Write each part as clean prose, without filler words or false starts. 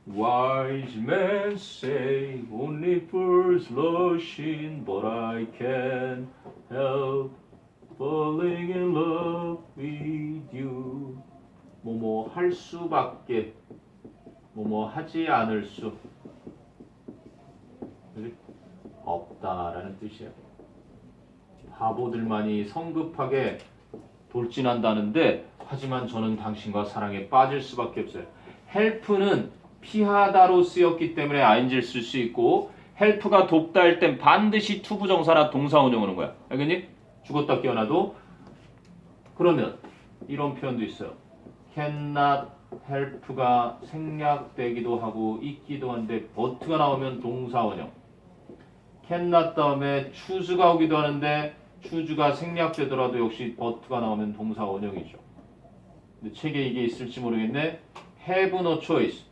Wise men say only fools rush in, but I can't help falling in love with you. 뭐뭐 할 수밖에, 뭐뭐 하지 않을 수 없다라는 뜻이에요. 바보들만이 성급하게 돌진한다는데 하지만 저는 당신과 사랑에 빠질 수밖에 없어요. help는 피하다로 쓰였기 때문에 ing를 쓸 수 있고 help가 돕다 할 땐 반드시 투부정사나 동사 원형하는 거야. 알겠니? 죽었다 깨어나도. 그러면 이런 표현도 있어요. cannot help가 생략되기도 하고 있기도 한데 but가 나오면 동사 원형. cannot 다음에 choose가 오기도 하는데 choose가 생략되더라도 역시 but가 나오면 동사 원형이죠. 근데 책에 이게 있을지 모르겠네. have no choice.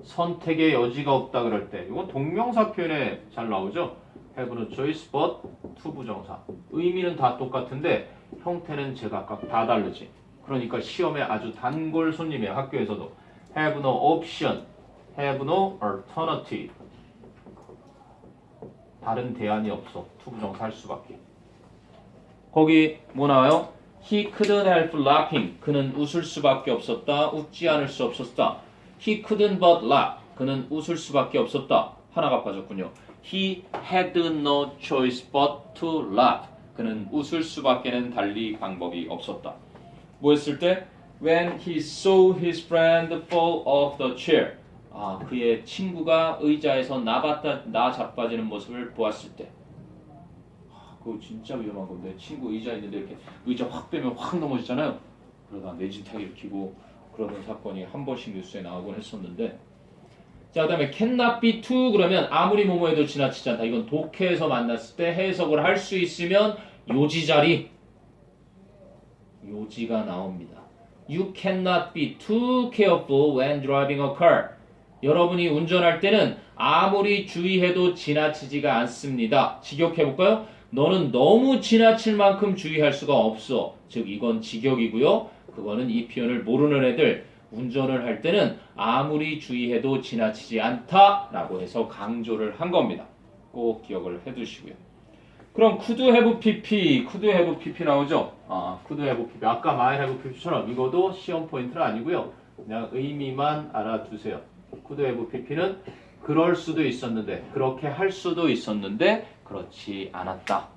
선택의 여지가 없다 그럴 때 이건 동명사 표현에 잘 나오죠. have no choice but 투부정사. 의미는 다 똑같은데 형태는 제각각 다 다르지. 그러니까 시험에 아주 단골 손님이에요. 학교에서도 have no option, have no alternative. 다른 대안이 없어. 투부정사 할 수밖에. 거기 뭐 나와요? He couldn't help laughing. 그는 웃을 수밖에 없었다. 웃지 않을 수 없었다. He couldn't but laugh. 그는 웃을 수밖에 없었다. 하나가 빠졌군요. He had no choice but to laugh. 그는 웃을 수밖에는 달리 방법이 없었다. 뭐 했을 때? When he saw his friend fall off the chair. 그의 친구가 의자에서 나자빠지는 모습을 보았을 때. 그거 진짜 위험한 건데 친구 의자 있는데 이렇게 의자 확 빼면 확 넘어지잖아요. 그러다 뇌진탕 일으키고 그러던 사건이 한 번씩 뉴스에 나오곤 했었는데. 자, 그 다음에 cannot be to 그러면 아무리 뭐뭐해도 지나치지 않다. 이건 독해에서 만났을 때 해석을 할 수 있으면 요지자리 요지가 나옵니다. You cannot be too careful when driving a car. 여러분이 운전할 때는 아무리 주의해도 지나치지가 않습니다. 직역해볼까요? 너는 너무 지나칠 만큼 주의할 수가 없어. 즉 이건 직역이고요. 그거는 이 표현을 모르는 애들 운전을 할 때는 아무리 주의해도 지나치지 않다라고 해서 강조를 한 겁니다. 꼭 기억을 해두시고요. 그럼 could have pp, could have pp 나오죠? could have pp. 아까 might have pp처럼 이것도 시험 포인트는 아니고요. 그냥 의미만 알아두세요. could have pp는 그럴 수도 있었는데, 그렇게 할 수도 있었는데 그렇지 않았다.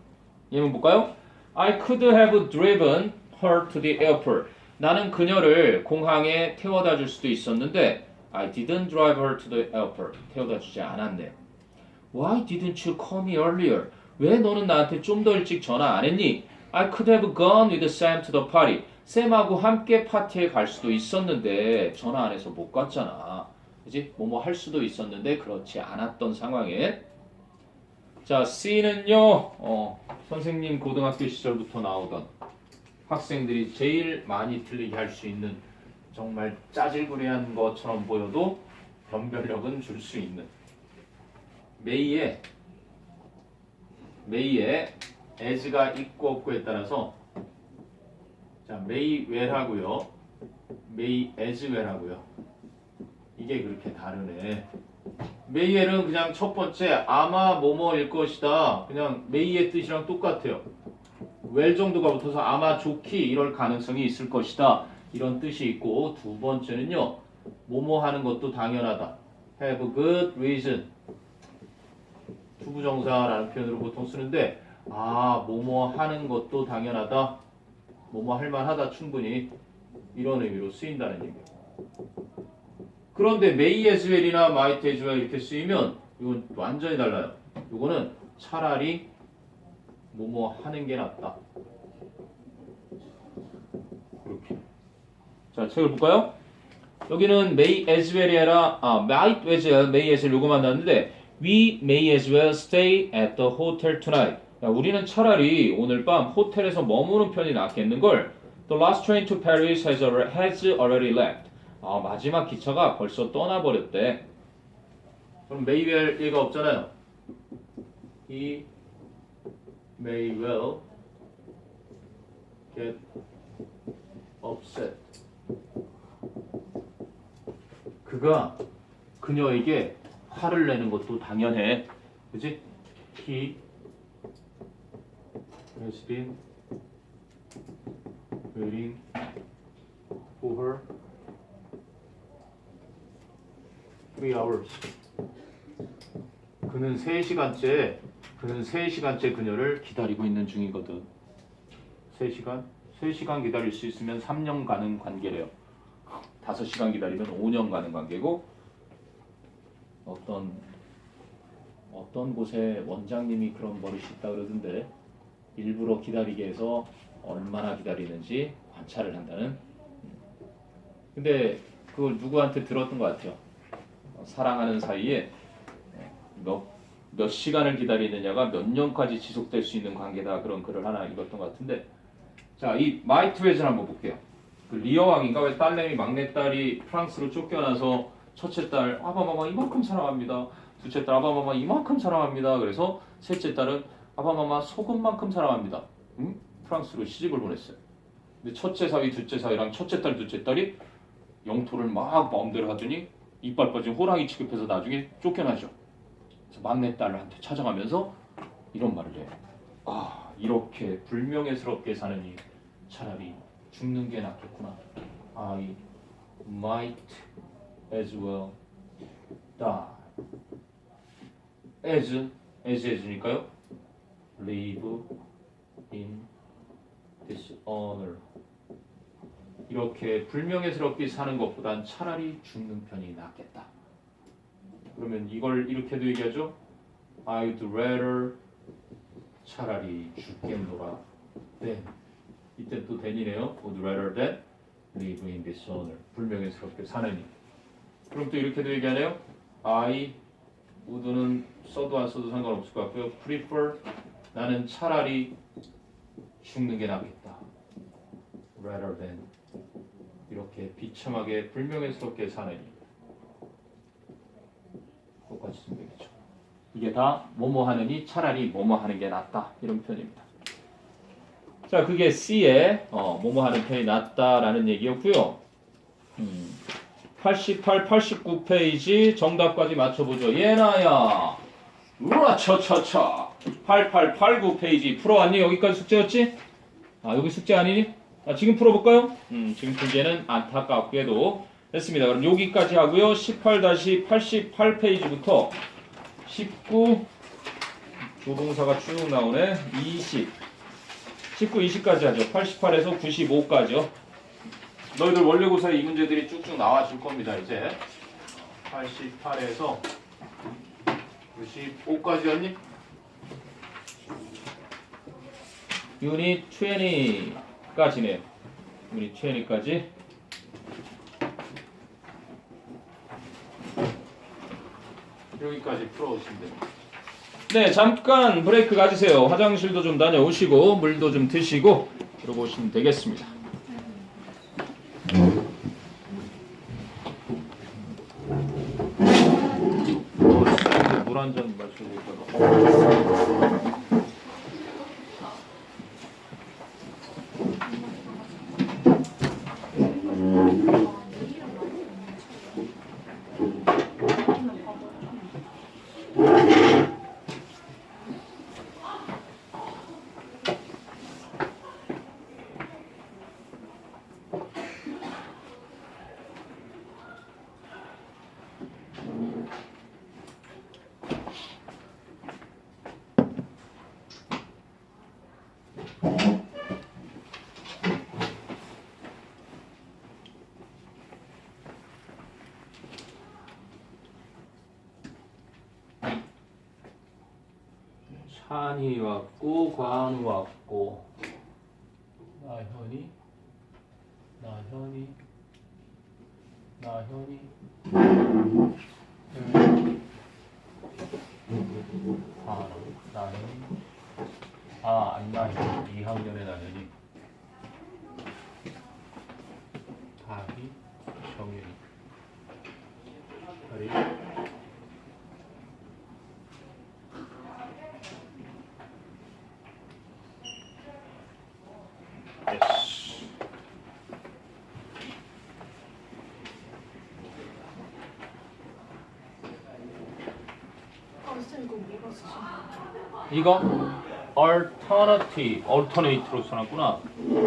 예문 볼까요? I could have driven her to the airport. 나는 그녀를 공항에 태워다 줄 수도 있었는데 I didn't drive her to the airport. 태워다 주지 않았네. Why didn't you call me earlier? 왜 너는 나한테 좀 더 일찍 전화 안 했니? I could have gone with Sam to the party. 샘하고 함께 파티에 갈 수도 있었는데 전화 안 해서 못 갔잖아. 그지? 뭐뭐 할 수도 있었는데 그렇지 않았던 상황에. 자, C는요. 선생님 고등학교 시절부터 나오던 학생들이 제일 많이 틀리게 할 수 있는 정말 짜질구리한 것처럼 보여도 변별력은 줄 수 있는 may에 as가 있고 없고에 따라서 자, may where하고요. may as where하고요. 이게 그렇게 다르네. may where는 그냥 첫 번째 아마 뭐뭐일 것이다. 그냥 may의 뜻이랑 똑같아요. well 정도가 붙어서 아마 좋기 이럴 가능성이 있을 것이다. 이런 뜻이 있고 두 번째는요. 뭐뭐 하는 것도 당연하다. have good reason. 투부정사라는 표현으로 보통 쓰는데 뭐뭐 하는 것도 당연하다. 뭐뭐 할 만하다 충분히 이런 의미로 쓰인다는 얘기예요. 그런데 may as well이나 might as well 이렇게 쓰이면 이건 완전히 달라요. 이거는 차라리 뭐뭐 하는 게 낫다. 이렇게. 자, 책을 볼까요? 여기는 may as well이 아니라 might as well, may as well 요거만 나왔는데 We may as well stay at the hotel tonight. 야, 우리는 차라리 오늘 밤 호텔에서 머무는 편이 낫겠는걸. The last train to Paris has already left. 마지막 기차가 벌써 떠나버렸대. 그럼 may well 얘가 없잖아요. He may well get upset. 그가 그녀에게 화를 내는 것도 당연해. 그지? He has been waiting for her 3 hours. 그는 3시간째 그녀를 기다리고 있는 중이거든. 3시간 기다릴 수 있으면 3년 가는 관계래요. 5시간 기다리면 5년 가는 관계고, 어떤 곳에 원장님이 그런 버릇이 있다 그러던데, 일부러 기다리게 해서 얼마나 기다리는지 관찰을 한다는. 근데 그걸 누구한테 들었던 것 같아요. 사랑하는 사이에 몇 시간을 기다리느냐가 몇 년까지 지속될 수 있는 관계다, 그런 글을 하나 읽었던 것 같은데, 자, 이 마이트웨즈를 한번 볼게요. 그 리어 왕인가, 왜 딸내미 막내딸이 프랑스로 쫓겨나서 첫째 딸 아바마마 이만큼 사랑합니다, 둘째 딸 아바마마 이만큼 사랑합니다, 그래서 셋째 딸은 아바마마 소금만큼 사랑합니다. 프랑스로 시집을 보냈어요. 근데 첫째 사위 둘째 사위랑 첫째 딸 둘째 딸이 영토를 막 마음대로 하더니 이빨 빠진 호랑이 취급해서 나중에 쫓겨나죠. 그래서 막내 딸한테 찾아가면서 이런 말을 해요. 아, 이렇게 불명예스럽게 사느니 차라리 죽는 게 낫겠구나. I might as well die. as니까요. live in dishonor. 이렇게 불명예스럽게 사는 것보단 차라리 죽는 편이 낫겠다. 그러면 이걸 이렇게도 얘기하죠. I'd rather, 차라리 죽겠노라, than, 이때 또 than이네요. Would rather than live in dishonor, 불명예스럽게 사느니. 그럼 또 이렇게도 얘기하네요. I would는 써도 안 써도 상관없을 것 같고요. prefer, 나는 차라리 죽는 게 낫겠다, rather than, 이렇게 비참하게 불명예스럽게 사느니. 똑같이 쓰면 되겠죠. 이게 다 뭐뭐 하느니 차라리 뭐뭐 하는 게 낫다, 이런 표현입니다. 자, 그게 C의 뭐뭐 하는 편이 낫다라는 얘기였고요. 88, 89페이지 정답까지 맞춰보죠. 예나야, 우와 차차차. 88, 89페이지 풀어왔니? 여기까지 숙제였지? 아, 여기 숙제 아니니? 아, 지금 풀어볼까요? 지금 문제는 안타깝게도 됐습니다. 그럼 여기까지 하고요. 18-88페이지부터 19, 조동사가 쭉 나오네. 20, 19, 20까지 하죠. 88에서 95까지요. 너희들 원래고사에 이 문제들이 쭉쭉 나와줄 겁니다. 이제 88에서 95까지였니? 유닛 20까지네요. 유닛 20까지. 여기까지 풀어오시면 됩니다. 네, 잠깐 브레이크 가지세요. 화장실도 좀 다녀오시고 물도 좀 드시고 들어보시면 되겠습니다. 물 한 잔 마시고 있다가. 찬이 왔고 관우 왔고 나현이 나현이 안나현 2학년의 나현이 다희 정윤이 다리 이거 뭐가 쓰시나요? 이거 alternate로 써놨구나.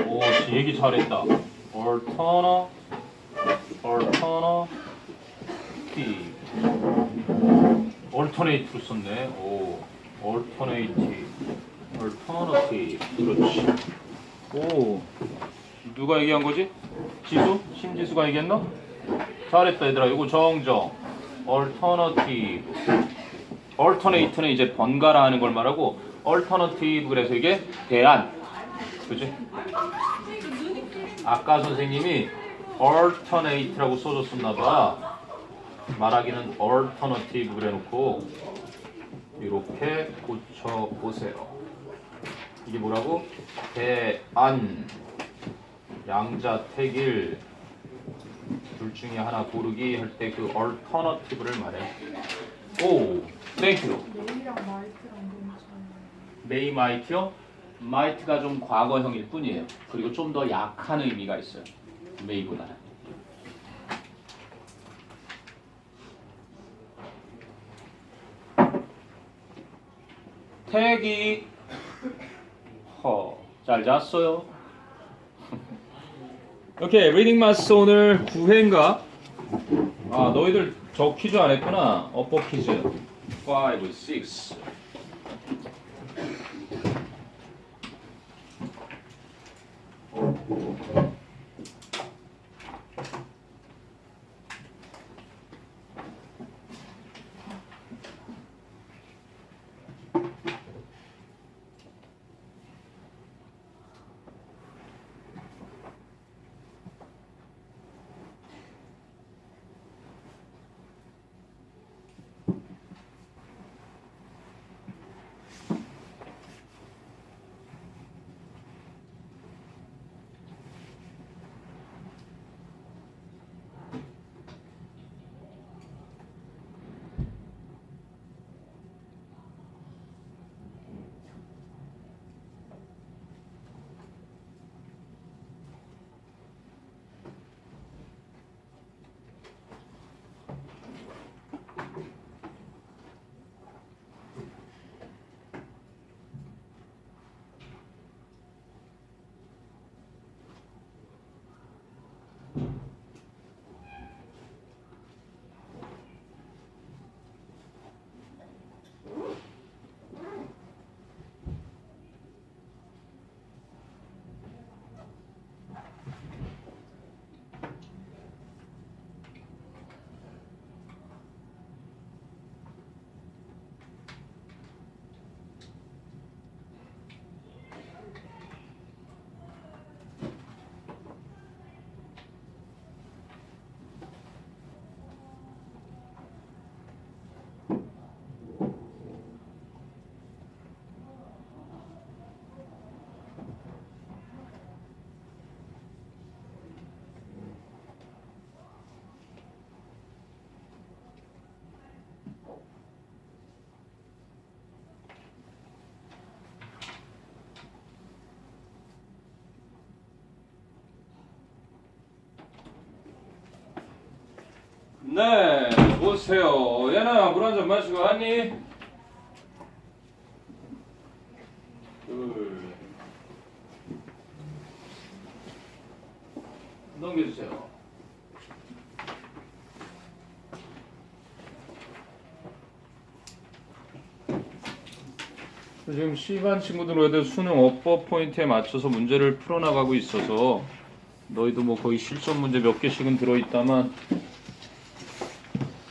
오, 얘기 잘했다. alternate로 썼네. 오, alternative. 그렇지. 오, 누가 얘기한 거지? 지수? 신지수가 얘기했나? 잘했다 얘들아. 이거 정정. alternate는 이제 번갈아 하는 걸 말하고 alternative 그래서 이게 대안. 그지? 아까 선생님이 alternate라고 써줬었나 봐. 말하기는 alternative 그래 놓고 이렇게 고쳐 보세요. 이게 뭐라고? 대안, 양자택일 둘 중에 하나 고르기 할 때 그 alternative를 말해. 오, 땡큐. 메이랑 마이트랑 너무 차이. may might요? might가 좀 과거형일 뿐이에요. 그리고 좀 더 약한 의미가 있어요. may보다는. 태기 잘 잤어요? 오케이, 리딩 마스 오늘 9회인가? 아, 너희들 저 퀴즈 안 했구나. 어법 퀴즈 5, 6. 네, 보세요. 얘나 물 한 잔 마시고 왔니? 둘. 넘겨주세요. 지금 C반 친구들 애들 수능 어법 포인트에 맞춰서 문제를 풀어나가고 있어서 너희도 뭐 거의 실전 문제 몇 개씩은 들어있다만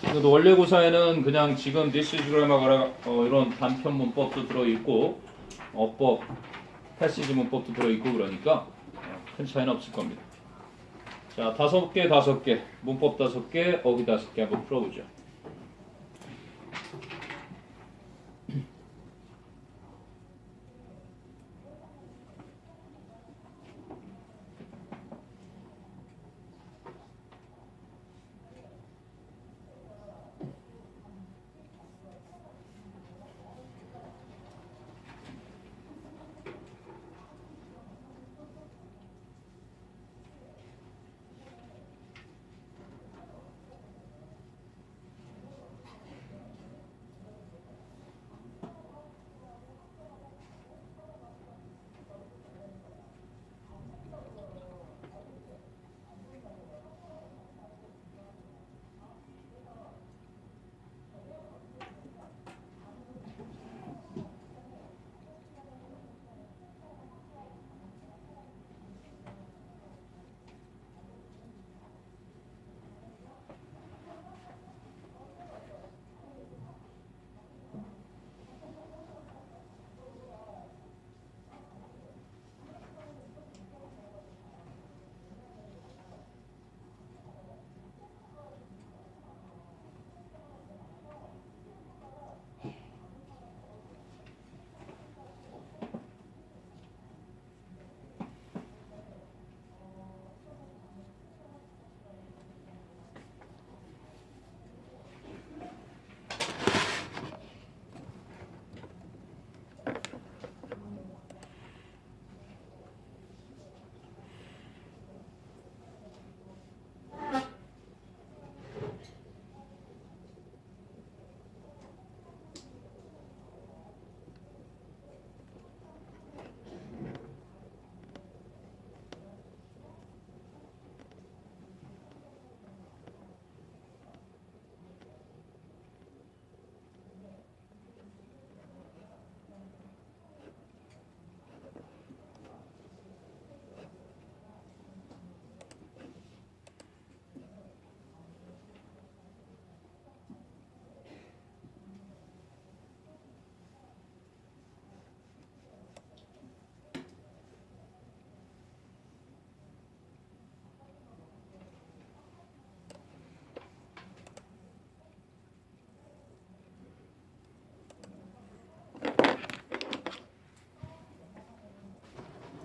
그래도 원래고사에는 그냥 지금 this is grammar가 이런 단편 문법도 들어있고 어법, 패시지 문법도 들어있고 그러니까 큰 차이는 없을 겁니다. 자, 5개, 문법 5개, 어휘 5개 한번 풀어보죠.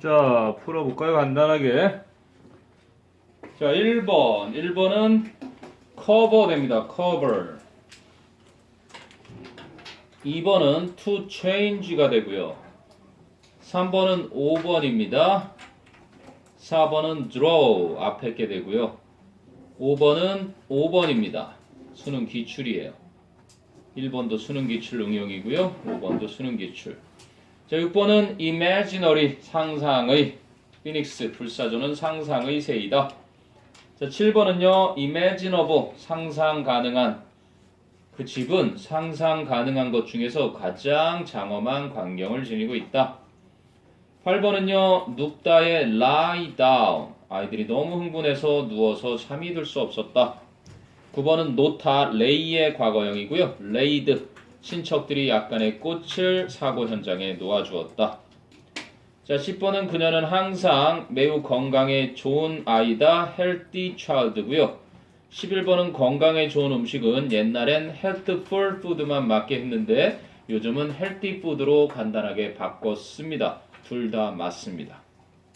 자, 풀어볼까요? 간단하게. 자, 1번은 cover 됩니다. cover. 2번은 to change가 되고요. 3번은 5번입니다. 4번은 draw 앞에 게 되고요. 5번은 5번입니다. 수능 기출이에요. 1번도 수능 기출 응용이고요. 5번도 수능 기출. 자, 6번은 imaginary 상상의 피닉스 불사조는 상상의 새이다. 자, 7번은요. imaginable 상상 가능한 그 집은 상상 가능한 것 중에서 가장 장엄한 광경을 지니고 있다. 8번은요. 눕다의 lie down 아이들이 너무 흥분해서 누워서 잠이 들 수 없었다. 9번은 놓다 lay의 과거형이고요. laid 친척들이 약간의 꽃을 사고 현장에 놓아주었다. 자, 10번은 그녀는 항상 매우 건강에 좋은 아이다. healthy child고요. 11번은 건강에 좋은 음식은 옛날엔 healthful food만 맞게 했는데 요즘은 healthy food로 간단하게 바꿨습니다. 둘 다 맞습니다.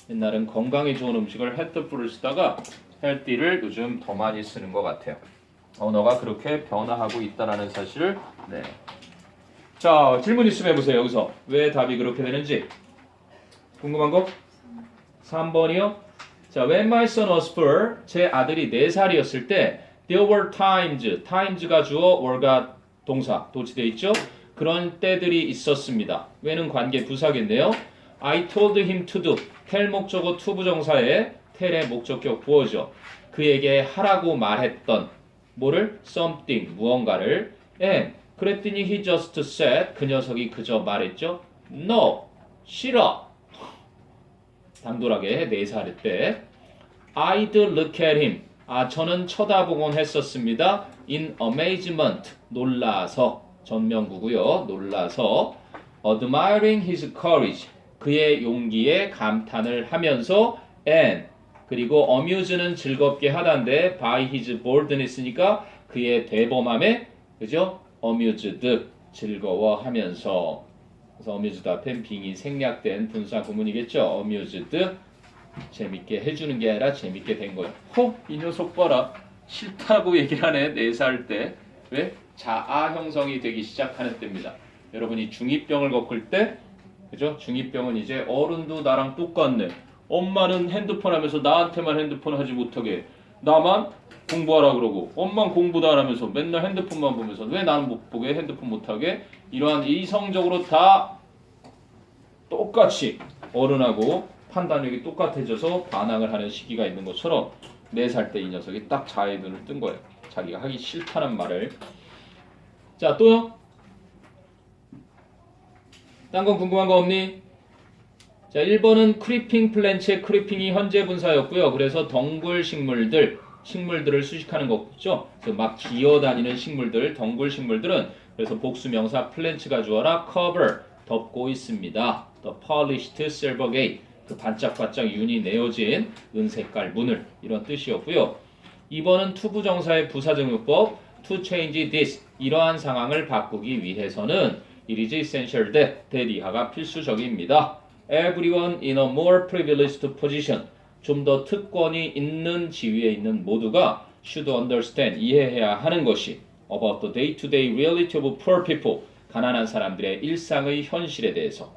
옛날엔 건강에 좋은 음식을 healthful을 쓰다가 healthy를 요즘 더 많이 쓰는 것 같아요. 언어가 그렇게 변화하고 있다는 사실을 네. 자, 질문 있으면 해보세요. 여기서 왜 답이 그렇게 되는지 궁금한 거? 3번이요. 자, when my son was 4, 제 아들이 4살이었을 때 there were times가 주어, were가 동사, 도치되어 있죠? 그런 때들이 있었습니다. when은 관계 부사겠네요. I told him to do, tell 목적어 to 부정사에 tell의 목적격 부어죠. 그에게 하라고 말했던 뭐를? something, 무언가를 and 그랬더니 he just said, 그 녀석이 그저 말했죠. no, 싫어. 당돌하게 4살 때 I'd look at him. 저는 쳐다보곤 했었습니다. in amazement, 놀라서 전명구고요. 놀라서 admiring his courage, 그의 용기에 감탄을 하면서 and 그리고 amuse는 즐겁게 하다인데 by his boldness니까 그의 대범함에 그죠? amused 즐거워하면서 그래서 amused 앞엔 빙이 생략된 분사 구문이겠죠. amused 재밌게 해주는 게 아니라 재밌게 된 거예요. 이 녀석 봐라. 싫다고 얘기를 하네. 4살 때. 왜? 자아 형성이 되기 시작하는 때입니다. 여러분이 중2병을 겪을 때 그죠? 중2병은 이제 어른도 나랑 똑같네. 엄마는 핸드폰 하면서 나한테만 핸드폰 하지 못하게 나만 공부하라 그러고 엄마는 공부도 안 하면서 맨날 핸드폰만 보면서 왜 나는 못 보게 핸드폰 못하게 이러한 이성적으로 다 똑같이 어른하고 판단력이 똑같아져서 반항을 하는 시기가 있는 것처럼 4살 때 이 녀석이 딱 자아의 눈을 뜬 거예요. 자기가 하기 싫다는 말을. 자, 또요? 딴 건 궁금한 거 없니? 자, 1번은 크리핑 플랜츠의 크리핑이 현재 분사였고요. 그래서 덩굴 식물들을 수식하는 거죠. 그래서 막 기어다니는 식물들, 덩굴 식물들은 그래서 복수명사 플랜츠가 주어라 cover, 덮고 있습니다. The polished silver gate, 그 반짝반짝 윤이 내어진 은색깔 문을 이런 뜻이었고요. 2번은 투부정사의 부사정용법 to change this, 이러한 상황을 바꾸기 위해서는 it is essential that 이하가 필수적입니다. Everyone in a more privileged position, 좀 더 특권이 있는 지위에 있는 모두가 should understand, 이해해야 하는 것이 about the day-to-day reality of poor people, 가난한 사람들의 일상의 현실에 대해서.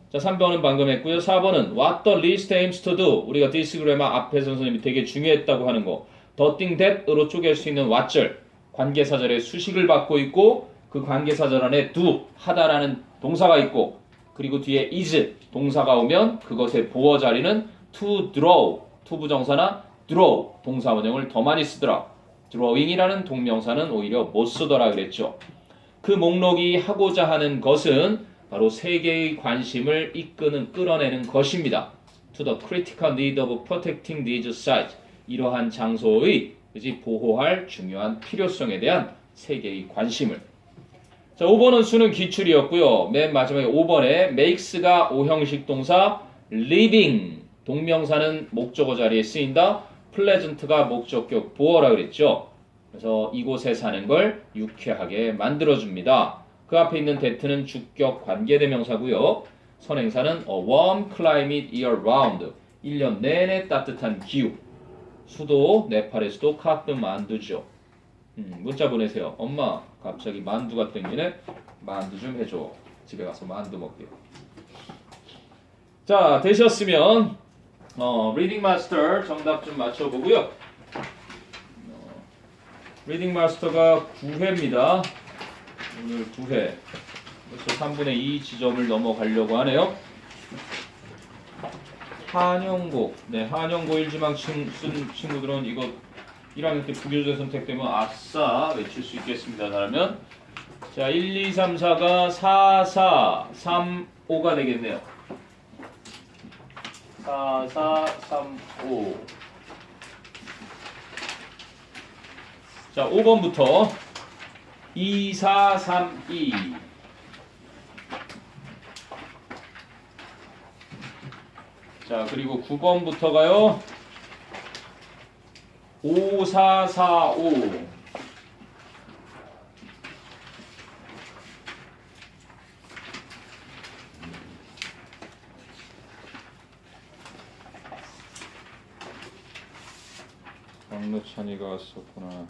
자, 3번은 방금 했고요. 4번은 what the list aims to do, 우리가 디스그래머 앞에 선생님이 되게 중요했다고 하는 거 the thing that으로 쪼갤 수 있는 what절, 관계사절의 수식을 받고 있고 그 관계사절 안에 do, 하다라는 동사가 있고 그리고 뒤에 is, 동사가 오면 그것의 보어 자리는 to draw, to 부정사나 draw, 동사 원형을 더 많이 쓰더라. drawing이라는 동명사는 오히려 못 쓰더라 그랬죠. 그 목록이 하고자 하는 것은 바로 세계의 관심을 끌어내는 것입니다. To the critical need of protecting these sites, 이러한 장소의 보호할 중요한 필요성에 대한 세계의 관심을. 자, 5번은 수능 기출이었고요. 맨 마지막에 5번에 makes가 오형식 동사, living 동명사는 목적어 자리에 쓰인다. pleasant가 목적격 보어라 그랬죠. 그래서 이곳에 사는 걸 유쾌하게 만들어줍니다. 그 앞에 있는 that는 주격 관계대명사고요. 선행사는 a warm climate year round. 1년 내내 따뜻한 기후. 수도 네팔의 수도 카트만두죠. 문자 보내세요. 엄마 갑자기 만두가 땡기네. 만두 좀 해줘. 집에 가서 만두 먹게요. 자 되셨으면 리딩 마스터 정답 좀 맞춰보고요. 리딩 마스터가 9회입니다. 오늘 9회. 벌써 3분의 2 지점을 넘어가려고 하네요. 한영고. 네, 한영고 1지망 쓴 친구들은 이거 1학년 때 부교재 선택되면 아싸 외칠 수 있겠습니다. 그러면 자 1, 2, 3, 4가 4, 4, 3, 5가 되겠네요. 4, 4, 3, 5. 자 5번부터 2, 4, 3, 2. 자 그리고 9번부터가요 5, 4, 4, 5. 박노찬이가 왔었구나.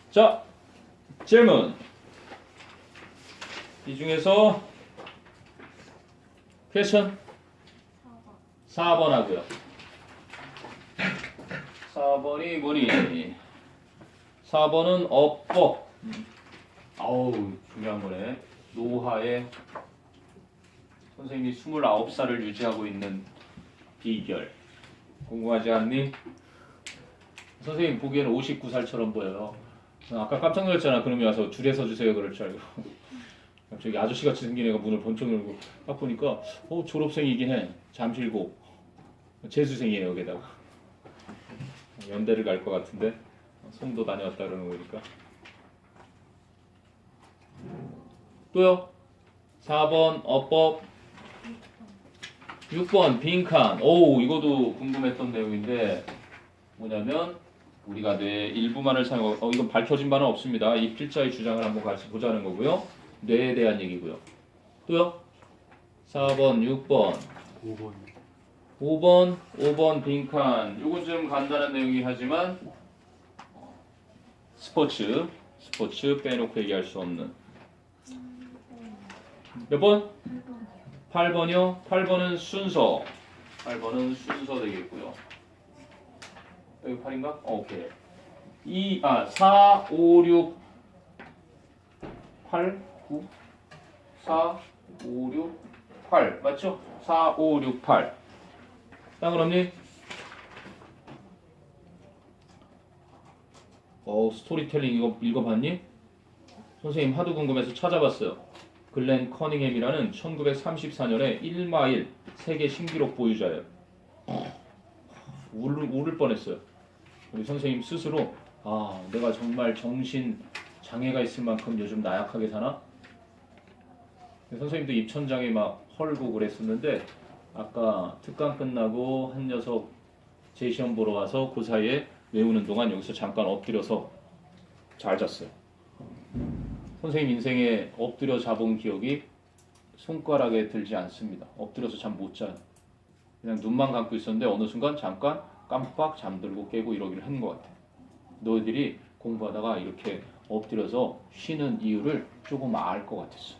자, 질문. 이 중에서 퀘스천 4번 하고요. 4번이 뭐니? 4번은 어법. 아우 중요한 거네. 노화의 선생님이 29살을 유지하고 있는 비결. 궁금하지 않니? 선생님 보기에는 59살처럼 보여요. 아까 깜짝 놀랐잖아. 그놈이 와서 줄에 서주세요 그럴 줄 알고. 갑자기 아저씨같이 생긴 애가 문을 번쩍 열고 딱 보니까 졸업생이긴 해. 잠실고 재수생이에요 여기다가. 연대를 갈 것 같은데 송도 다녀왔다 그러는 거니까. 또요. 4번 어법. 6번 빈칸. 오 이거도 궁금했던 내용인데 뭐냐면 우리가 뇌 일부만을 사용하고 이건 밝혀진 바는 없습니다. 이 필자의 주장을 한번 같이 보자는 거고요. 뇌에 대한 얘기고요. 또요? 4번, 6번, 5번 빈칸. 요건 좀 간단한 내용이긴 하지만 스포츠 빼놓고 얘기할 수 없는 몇 번? 8번이요? 8번은 순서. 8번은 순서 되겠고요. 여기 8인가? 오케이. 4, 5, 6, 8, 9, 4, 5, 6, 8 맞죠? 4, 5, 6, 8. 땅을 없니? 스토리텔링 이거 읽어봤니? 선생님 하도 궁금해서 찾아봤어요. 글렌 커닝햄이라는 1934년에 1마일 세계 신기록 보유자예요. 울을 뻔했어요. 우리 선생님 스스로 내가 정말 정신 장애가 있을 만큼 요즘 나약하게 사나? 선생님도 입천장에 막 헐고 그랬었는데 아까 특강 끝나고 한 녀석 제 시험 보러 와서 그 사이에 외우는 동안 여기서 잠깐 엎드려서 잘 잤어요. 선생님 인생에 엎드려 자본 기억이 손가락에 들지 않습니다. 엎드려서 잠 못 자요. 그냥 눈만 감고 있었는데 어느 순간 잠깐 깜빡 잠들고 깨고 이러기를 한 것 같아요. 너희들이 공부하다가 이렇게 엎드려서 쉬는 이유를 조금 알 것 같았어.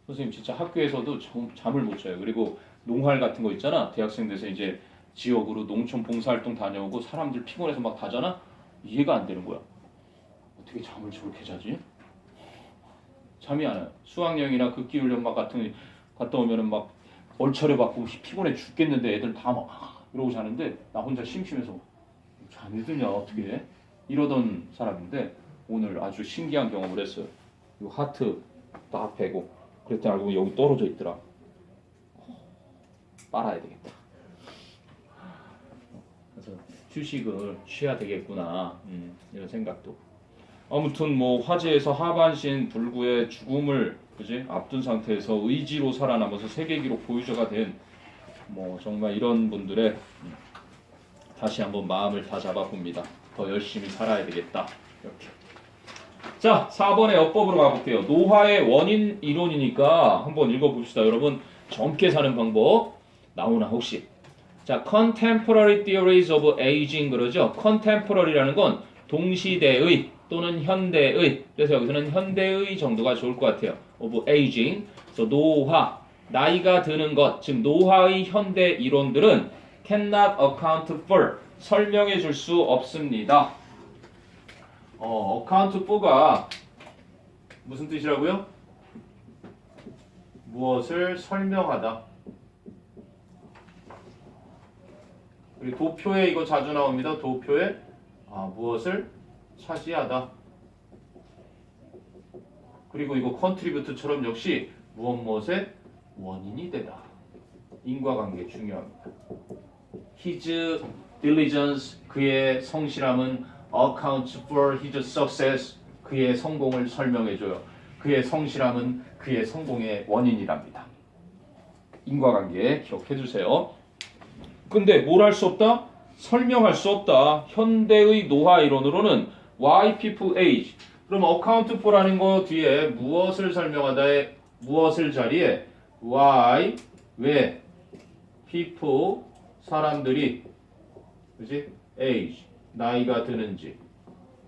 선생님 진짜 학교에서도 잠을 못 자요. 그리고 농활 같은 거 있잖아. 대학생 돼서 이제 지역으로 농촌 봉사활동 다녀오고 사람들 피곤해서 막 다잖아. 이해가 안 되는 거야. 어떻게 잠을 저렇게 자지? 잠이 안 와요. 수학여행이나 극기훈련 막 같은 거 갔다 오면은 막 얼차려 받고 피곤해 죽겠는데 애들 다 막 이러고 자는데 나 혼자 심심해서 잠이 드냐 어떻게 해? 이러던 사람인데 오늘 아주 신기한 경험을 했어요. 이 하트 딱 베고 그랬더니 알고 보면 여기 떨어져 있더라. 빨아야 되겠다. 그래서 휴식을 취해야 되겠구나. 이런 생각도. 아무튼 뭐 화재에서 하반신 불구의 죽음을 그지 앞둔 상태에서 의지로 살아남아서 세계 기록 보유자가 된 뭐 정말 이런 분들의 다시 한번 마음을 다 잡아봅니다. 더 열심히 살아야 되겠다. 이렇게. 자, 4번의 어법으로 가볼게요. 노화의 원인 이론이니까 한번 읽어봅시다. 여러분 젊게 사는 방법 나오나 혹시? 자, contemporary theories of aging 그러죠. contemporary라는 건 동시대의 또는 현대의. 그래서 여기서는 현대의 정도가 좋을 것 같아요. of aging. 그래서 노화, 나이가 드는 것, 즉 노화의 현대 이론들은 cannot account for, 설명해 줄 수 없습니다. account for가 무슨 뜻이라고요? 무엇을 설명하다. 그리고 도표에 이거 자주 나옵니다. 도표에 무엇을 차지하다. 그리고 이거 contribute처럼 역시 무엇의 원인이 되다. 인과관계 중요합니다. His diligence, 그의 성실함은 accounts for his success, 그의 성공을 설명해줘요. 그의 성실함은 그의 성공의 원인이랍니다. 인과관계 기억해주세요. 근데 뭘 할 수 없다? 설명할 수 없다. 현대의 노화 이론으로는 why people age. 그럼 account for라는 거 뒤에 무엇을 설명하다에 무엇을 자리에 why, 왜 people, 사람들이 그지? age, 나이가 드는지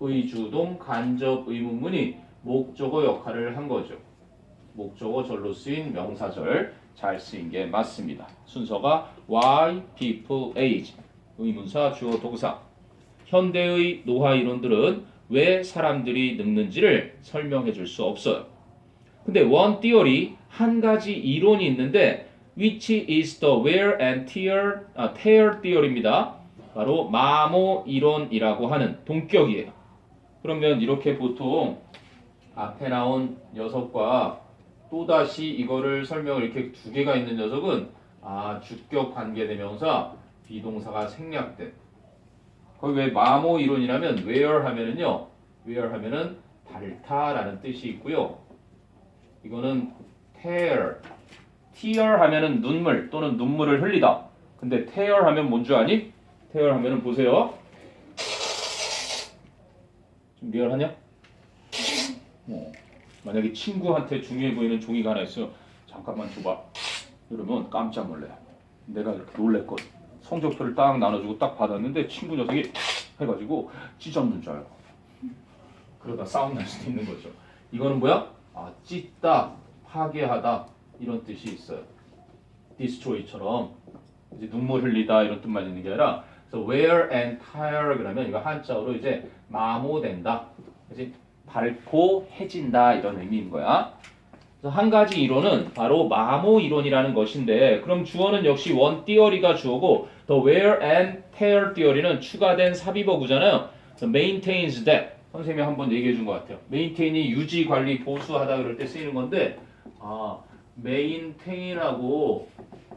의주동 간접 의문문이 목적어 역할을 한 거죠. 목적어 절로 쓰인 명사절 잘 쓰인 게 맞습니다. 순서가 why people age, 의문사 주어 동사. 현대의 노화 이론들은 왜 사람들이 늙는지를 설명해 줄 수 없어요. 근데 one theory, 한 가지 이론이 있는데 which is the wear and tear theory입니다. 바로 마모 이론이라고 하는 동격이에요. 그러면 이렇게 보통 앞에 나온 녀석과 또다시 이거를 설명을 이렇게 두 개가 있는 녀석은 주격 관계대명사 비동사가 생략된. 거기 왜 마모 이론이라면 wear 하면은요. wear 하면은 닳다라는 뜻이 있고요. 이거는 tear 하면은 눈물 또는 눈물을 흘리다. 근데 tear 하면 뭔 줄 아니? tear 하면은 보세요. 좀 리얼하냐? 만약에 친구한테 중요해 보이는 종이가 하나 있어요. 잠깐만 줘봐. 이러면 깜짝 놀래요. 내가 이렇게 놀랬거든. 성적표를 딱 나눠주고 딱 받았는데 친구 녀석이 해가지고 찢었는 줄 알고. 그러다 싸움 날 수도 있는 거죠. 이거는 뭐야? 찢다, 파괴하다 이런 뜻이 있어요. destroy처럼 이제 눈물 흘리다 이런 뜻만 있는 게 아니라 그래서 wear and tear 그러면 이거 한자어로 이제 마모된다. 그치? 닳고 해진다 이런 의미인 거야. 그래서 한 가지 이론은 바로 마모 이론이라는 것인데 그럼 주어는 역시 one theory가 주어고 the wear and tear theory는 추가된 삽입어구잖아요. maintains that 선생님이 한번 얘기해 준 것 같아요. maintain이 유지, 관리, 보수하다 그럴 때 쓰이는 건데 maintain하고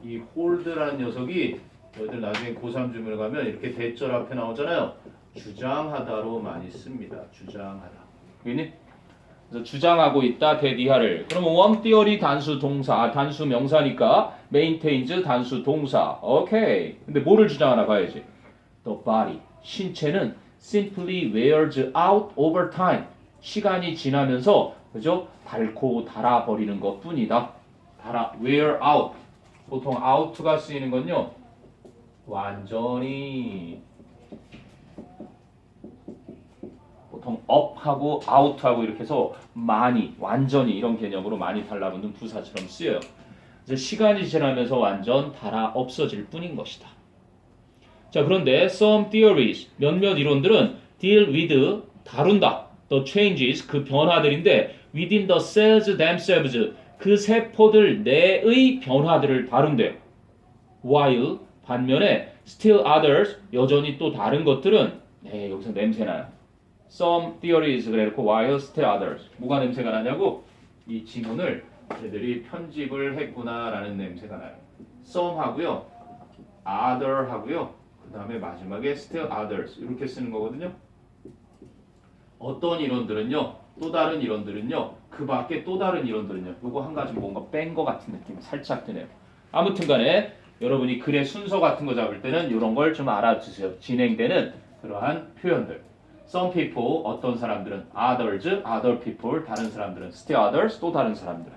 이 hold라는 녀석이 여러분들 나중에 고3 주문을 가면 이렇게 대절 앞에 나오잖아요. 주장하다로 많이 씁니다. 주장하다. 그니? 그래서 주장하고 있다 대디하를. 그러면 one theory 단수 동사, 단수 명사니까 maintains 단수 동사. 오케이. 근데 뭐를 주장하나 봐야지. The body, 신체는 simply wears out over time. 시간이 지나면서 그죠? 닳고 닳아버리는 것뿐이다. wear out. 보통 out가 쓰이는 건요. 완전히 보통 up하고 out하고 이렇게 해서 많이, 완전히 이런 개념으로 많이 달라붙는 부사처럼 쓰여요. 이제 시간이 지나면서 완전 달아 없어질 뿐인 것이다. 자, 그런데 some theories, 몇몇 이론들은 deal with, 다룬다. the changes, 그 변화들인데 within the cells themselves, 그 세포들 내의 변화들을 다룬대요. while, 반면에 still others, 여전히 또 다른 것들은 여기서 냄새나요. some theories 그래놓고 while still others. 뭐가 냄새가 나냐고? 이 지문을 애들이 편집을 했구나라는 냄새가 나요. some 하고요. other 하고요. 그 그 다음에 마지막에 still others 이렇게 쓰는 거거든요. 어떤 이론들은요, 또 다른 이론들은요, 그 밖에 또 다른 이론들은요, 요거 한 가지 뭔가 뺀 거 같은 느낌이 살짝 드네요. 아무튼 간에 여러분이 글의 순서 같은 거 잡을 때는 이런 걸 좀 알아두세요. 진행되는 그러한 표현들. Some people, 어떤 사람들은 others, other people, 다른 사람들은 still others, 또 다른 사람들.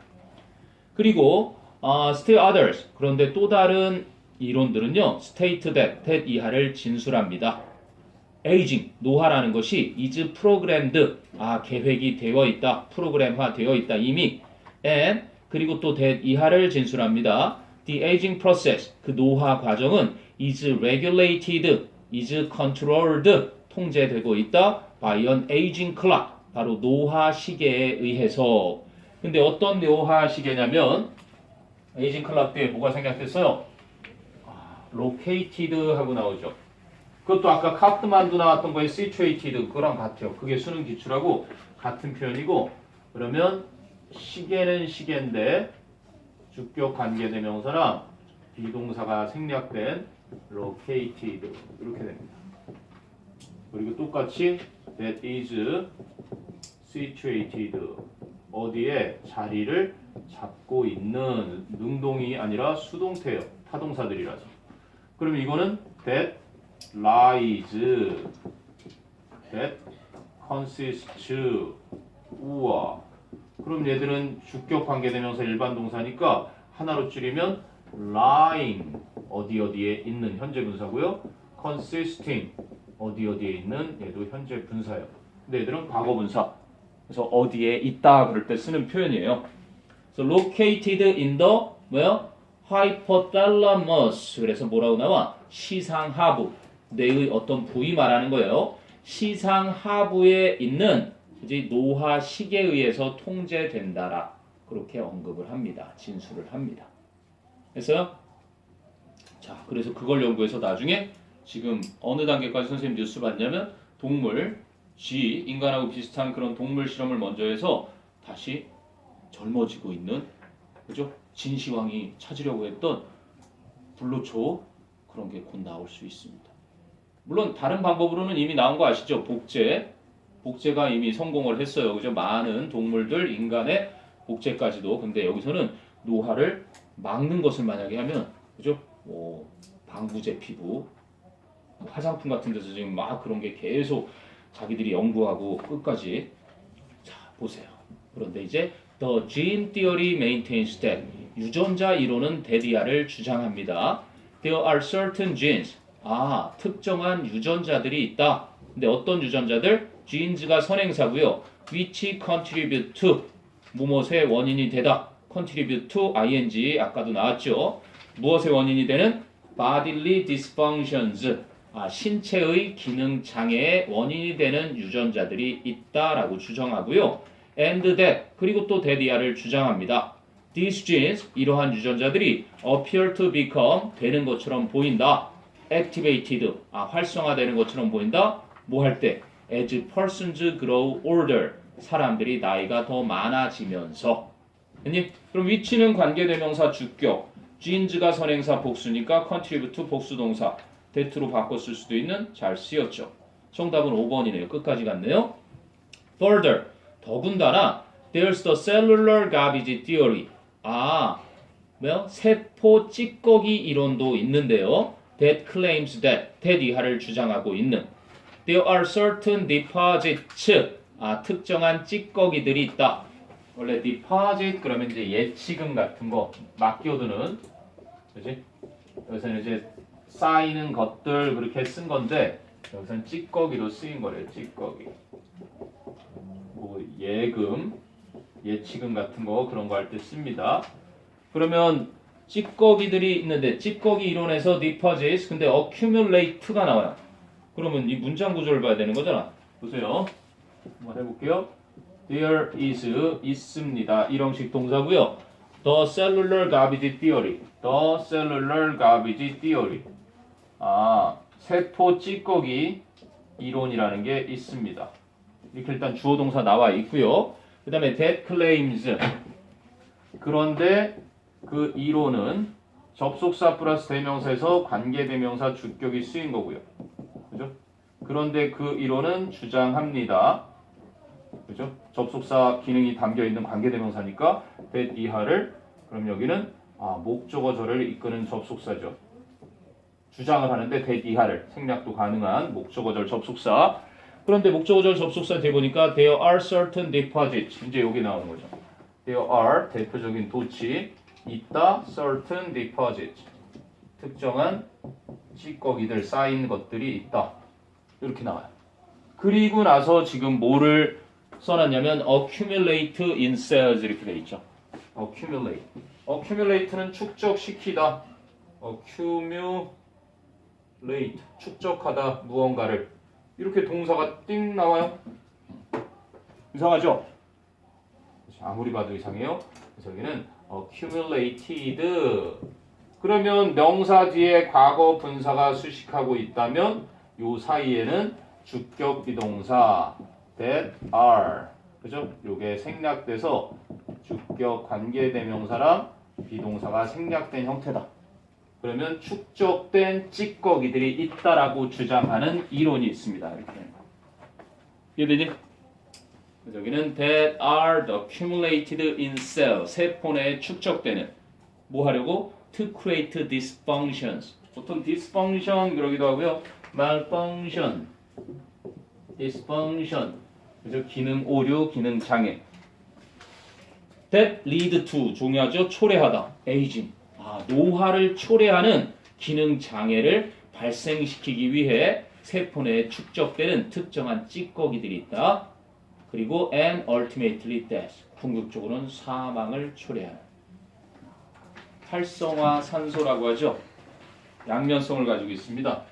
그리고 still others, 그런데 또 다른 이론들은요, state that 이하를 진술합니다. aging, 노화라는 것이 is programmed, 계획이 되어 있다, 프로그램화 되어 있다, 이미. and, 그리고 또 that 이하를 진술합니다. The aging process, 그 노화 과정은 is regulated, is controlled, 통제되고 있다. by an aging clock, 바로 노화 시계에 의해서. 근데 어떤 노화 시계냐면 aging clock 뒤에 뭐가 생략됐어요? located 하고 나오죠. 그것도 아까 카트만두 나왔던 거에 situated 그거랑 같아요. 그게 수능 기출하고 같은 표현이고, 그러면 시계는 시계인데 주격 관계대명사랑 비동사가 생략된 located 이렇게 됩니다. 그리고 똑같이 that is situated 어디에 자리를 잡고 있는 능동이 아니라 수동태예요. 타동사들이라서. 그러면 이거는 that lies, that consists, 우와. 그럼 얘들은 주격 관계대명사 일반 동사니까 하나로 줄이면 lying, 어디에 있는 현재 분사고요. consisting, 어디에 있는 얘도 현재 분사예요. 근데 얘들은 과거 분사. 그래서 어디에 있다 그럴 때 쓰는 표현이에요. So located in the where? hypothalamus. 그래서 뭐라고 나와? 시상하부. 뇌의 어떤 부위 말하는 거예요. 시상하부에 있는 이제 노화 시계에 의해서 통제된다라. 그렇게 언급을 합니다. 진술을 합니다. 그래서 자, 그래서 그걸 연구해서 나중에 지금 어느 단계까지 선생님 뉴스 봤냐면 동물, 쥐, 인간하고 비슷한 그런 동물 실험을 먼저 해서 다시 젊어지고 있는, 그죠? 진시황이 찾으려고 했던 불로초 그런 게 곧 나올 수 있습니다. 물론 다른 방법으로는 이미 나온 거 아시죠? 복제가 이미 성공을 했어요. 그죠? 많은 동물들, 인간의 복제까지도. 근데 여기서는 노화를 막는 것을 만약에 하면, 그죠? 방부제 피부, 화장품 같은 데서 지금 막 그런 게 계속 자기들이 연구하고 끝까지. 자, 보세요. 그런데 이제 The gene theory maintains that 유전자 이론은 대디아를 주장합니다. There are certain genes. 특정한 유전자들이 있다. 근데 어떤 유전자들? genes가 선행사고요. which contribute to 무엇의 원인이 되다. contribute to ing 아까도 나왔죠. 무엇의 원인이 되는? bodily dysfunctions. 신체의 기능 장애의 원인이 되는 유전자들이 있다라고 주장하고요. and that 그리고 또 that이야를 주장합니다. These genes 이러한 유전자들이 appear to become 되는 것처럼 보인다. activated 활성화되는 것처럼 보인다. 뭐 할 때? as persons grow older 사람들이 나이가 더 많아지면서. 그럼 which는 관계대명사 주격, genes가 선행사 복수니까 contribute 복수동사, that로 바꿨을 수도 있는 잘 쓰였죠. 정답은 5번이네요. 끝까지 갔네요. Further 더군다나 there's the cellular garbage theory. 뭐요? 세포 찌꺼기 이론도 있는데요. That claims that 이하를 주장하고 있는. There are certain deposits. 특정한 찌꺼기들이 있다. 원래 deposit 그러면 이제 예치금 같은 거 맡겨두는, 그지? 여기서는 이제 쌓이는 것들 그렇게 쓴 건데 여기서는 찌꺼기로 쓰인 거래요. 찌꺼기. 뭐 예금, 예치금 같은 거 그런 거 할 때 씁니다. 그러면 찌꺼기들이 있는데 찌꺼기 이론에서 deposits 근데 accumulate가 나와요. 그러면 이 문장 구조를 봐야 되는 거잖아. 보세요. 한번 해볼게요. There is 있습니다. 일형식 동사고요. The cellular garbage theory. The cellular garbage theory. 세포 찌꺼기 이론이라는 게 있습니다. 이렇게 일단 주어 동사 나와 있고요. 그 다음에 that claims. 그런데 그 이론은 접속사 플러스 대명사에서 관계대명사 주격이 쓰인 거고요. 그죠? 그런데 그 이론은 주장합니다. 그죠? 접속사 기능이 담겨 있는 관계대명사니까 that 이하를 그럼 여기는 목적어절을 이끄는 접속사죠. 주장을 하는데 that 이하를 생략도 가능한 목적어절 접속사. 그런데 목적어절 접속사 대보니까 there are certain deposits 이제 여기 나오는 거죠. there are 대표적인 도치 있다 certain deposits 특정한 찌꺼기들 쌓인 것들이 있다 이렇게 나와요. 그리고 나서 지금 뭐를 써놨냐면 accumulate in cells 이렇게 돼 있죠. accumulate는 축적시키다. accumulate 축적하다 무언가를 이렇게 동사가 띵 나와요. 이상하죠? 아무리 봐도 이상해요. 그래서 여기는 accumulated 그러면 명사 뒤에 과거 분사가 수식하고 있다면 요 사이에는 주격 비동사 that are 그죠? 요게 생략돼서 주격 관계대명사랑 비동사가 생략된 형태다. 그러면 축적된 찌꺼기들이 있다라고 주장하는 이론이 있습니다. 이렇게 이해되니? 여기는 that are accumulated in cell 세포 내에 축적되는 뭐 하려고? to create dysfunctions 보통 dysfunction 그러기도 하고요 malfunction dysfunction 그래서 기능 오류 기능 장애 that lead to 중요하죠 초래하다 aging 노화를 초래하는 기능 장애를 발생시키기 위해 세포 내에 축적되는 특정한 찌꺼기들이 있다. 그리고 and ultimately death 궁극적으로는 사망을 초래하는 활성화 산소라고 하죠. 양면성을 가지고 있습니다.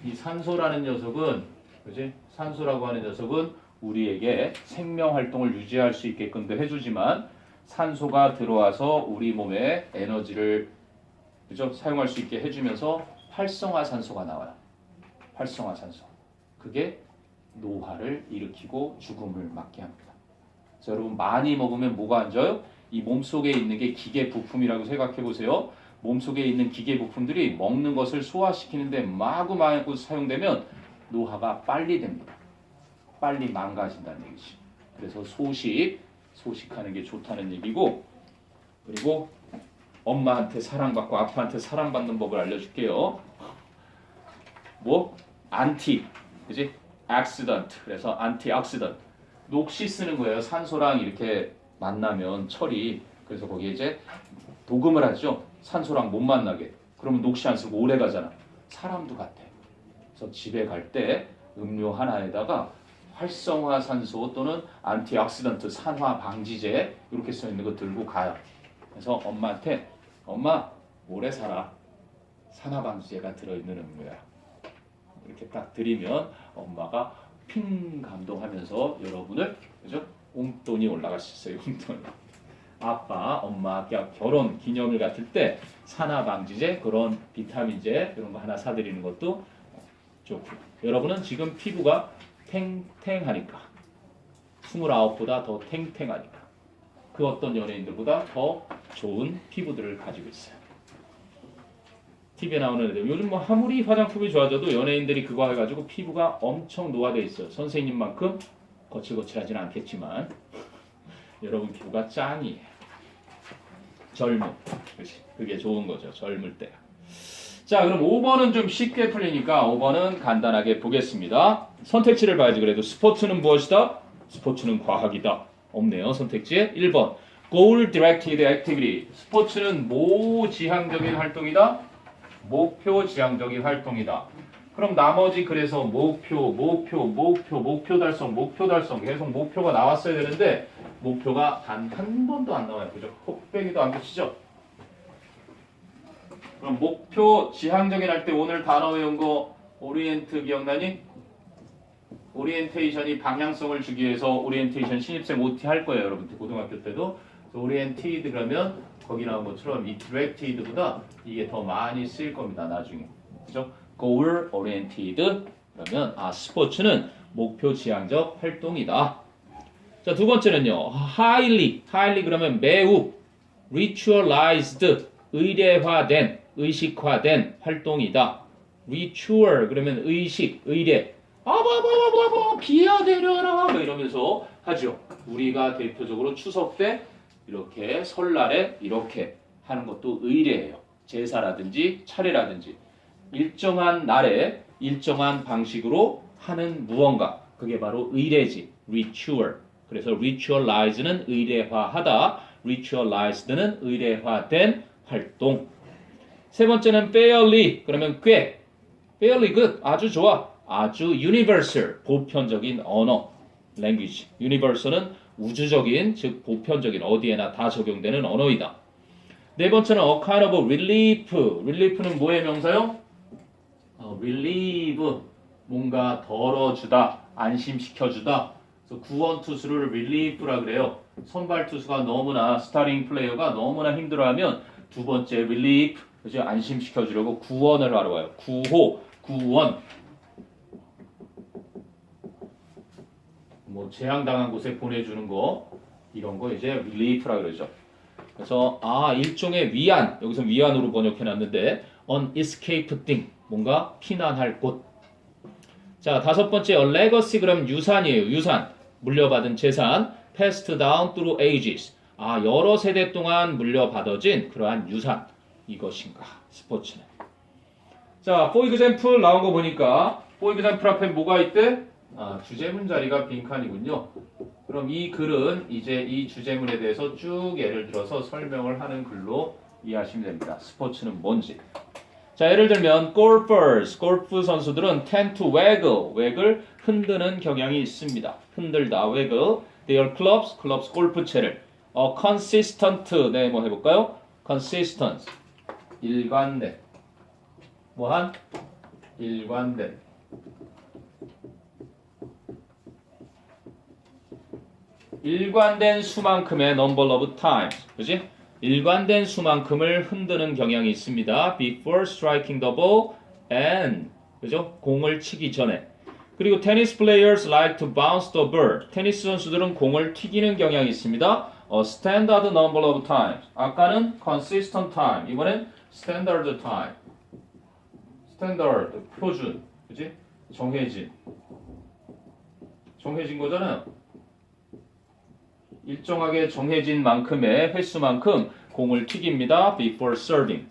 이 산소라는 녀석은 그지? 산소라고 하는 녀석은 우리에게 생명 활동을 유지할 수 있게끔도 해주지만 산소가 들어와서 우리 몸에 에너지를 그죠? 사용할 수 있게 해주면서 활성화 산소가 나와요. 활성화 산소. 그게 노화를 일으키고 죽음을 막게 합니다. 그래서 여러분 많이 먹으면 뭐가 안 좋아요? 이 몸속에 있는 게 기계 부품이라고 생각해 보세요. 몸속에 있는 기계 부품들이 먹는 것을 소화시키는데 마구마구 사용되면 노화가 빨리 됩니다. 빨리 망가진다는 얘기지. 그래서 소식하는 게 좋다는 얘기고 그리고 엄마한테 사랑받고 아빠한테 사랑받는 법을 알려줄게요. 뭐? 안티, 그지? accident. 그래서 antioxidant. 녹시 쓰는 거예요. 산소랑 이렇게 만나면 철이. 그래서 거기에 이제 도금을 하죠. 산소랑 못 만나게. 그러면 녹시 안 쓰고 오래 가잖아. 사람도 같아. 그래서 집에 갈 때 음료 하나에다가 활성화 산소 또는 안티옥시던트 산화 방지제 이렇게 써 있는 거 들고 가요. 그래서 엄마한테 엄마 오래 살아. 산화 방지제가 들어있는 음료야. 이렇게 딱 드리면 엄마가 핑 감동하면서 여러분을 그죠? 용돈이 올라갈 수 있어요. 용돈. 아빠, 엄마 결혼 기념일 같을 때 산화 방지제 그런 비타민제 이런 거 하나 사드리는 것도 좋고. 여러분은 지금 피부가 탱탱하니까 29보다 더 탱탱하니까 그 어떤 연예인들보다 더 좋은 피부들을 가지고 있어요. TV에 나오는 애들 요즘 뭐 아무리 화장품이 좋아져도 연예인들이 그거 해가지고 피부가 엄청 노화돼 있어요. 선생님만큼 거칠거칠하진 않겠지만 여러분 피부가 짱이에요. 젊음. 그렇지. 그게 좋은 거죠. 젊을 때. 자, 그럼 5번은 좀 쉽게 풀리니까 5번은 간단하게 보겠습니다. 선택지를 봐야지. 그래도 스포츠는 무엇이다? 스포츠는 과학이다. 없네요. 선택지에 1번. Goal Directed Activity. 스포츠는 모지향적인 활동이다. 목표 지향적인 활동이다. 그럼 나머지 그래서 목표 달성 계속 목표가 나왔어야 되는데 목표가 단 한 번도 안 나와요. 그죠? 콕배기도 안 붙이죠? 그럼 목표 지향적인 할 때 오늘 단어 외운 거 오리엔트 기억나니? 오리엔테이션이 방향성을 주기 위해서 오리엔테이션 신입생 OT 할 거예요. 여러분들 고등학교 때도. 오리엔티드 그러면 거기 나온 것처럼 이 디렉티드보다 이게 더 많이 쓰일 겁니다. 나중에. 그죠? goal oriented 그러면 스포츠는 목표 지향적 활동이다. 자, 두 번째는요. highly 그러면 매우 ritualized 의례화된 의식화된 활동이다. ritual 그러면 의식, 의례. 비아되려라 뭐 이러면서 하죠. 우리가 대표적으로 추석 때 이렇게 설날에 이렇게 하는 것도 의례예요. 제사라든지 차례라든지 일정한 날에 일정한 방식으로 하는 무언가 그게 바로 의례지. ritual. 그래서 ritualize는 의례화하다. ritualized는 의례화된 활동. 세 번째는 fairly 그러면 꽤 fairly good 아주 좋아. 아주 universal 보편적인 언어 language. universal은 우주적인 즉 보편적인 어디에나 다 적용되는 언어이다. 네 번째는 a kind of relief. relief는 뭐의 명사요? relieve 뭔가 덜어주다, 안심시켜주다. 그래서 구원 투수를 relieve라 그래요. 선발 투수가 너무나 스타팅 플레이어가 너무나 힘들어하면 두 번째 relief 그죠? 안심시켜주려고 구원을 하러 와요. 구호, 구원. 뭐 재앙당한 곳에 보내주는 거 이런 거 이제 relief라 그러죠. 그래서 일종의 위안 여기서 위안으로 번역해놨는데 an escape thing 뭔가 피난할 곳. 자 다섯 번째 a legacy 그럼 유산이에요. 유산 물려받은 재산 passed down through ages 여러 세대 동안 물려받아진 그러한 유산 이것인가 스포츠는. 자 for example 나온 거 보니까 for example 앞에 뭐가 있대? 주제문 자리가 빈칸이군요. 그럼 이 글은 이제 이 주제문에 대해서 쭉 예를 들어서 설명을 하는 글로 이해하시면 됩니다. 스포츠는 뭔지. 자, 예를 들면 golfers, 골프 선수들은 tend to waggle 흔드는 경향이 있습니다. 흔들다, waggle. Their clubs, 골프채를. consistent, 네, 뭐 해볼까요? consistent, 일관된. 뭐한? 일관된. 일관된 수만큼의 number of times, 그지? 일관된 수만큼을 흔드는 경향이 있습니다. Before striking the ball and, 그죠? 공을 치기 전에. 그리고 tennis players like to bounce the ball. 테니스 선수들은 공을 튀기는 경향이 있습니다. A standard number of times. 아까는 consistent time. 이번엔 standard time. standard, 표준, 그지? 정해진 거잖아요. 일정하게 정해진 만큼의 횟수만큼 공을 튀깁니다. Before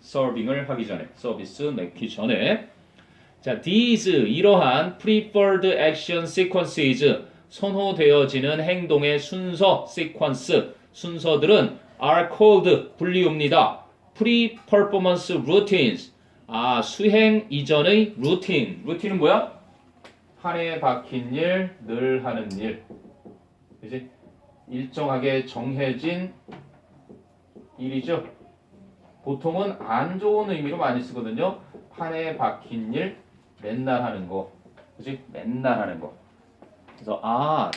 serving을 하기 전에, 서비스 내기 전에. 자, these 이러한 preferred action sequences 선호되어지는 행동의 순서, sequence 순서들은 are called 불리웁니다. pre-performance routines 수행 이전의 루틴은 뭐야? 판에 박힌 일, 늘 하는 일, 그지? 일정하게 정해진 일이죠. 보통은 안 좋은 의미로 많이 쓰거든요. 판에 박힌 일, 맨날 하는 거. 그지? 맨날 하는 거. 그래서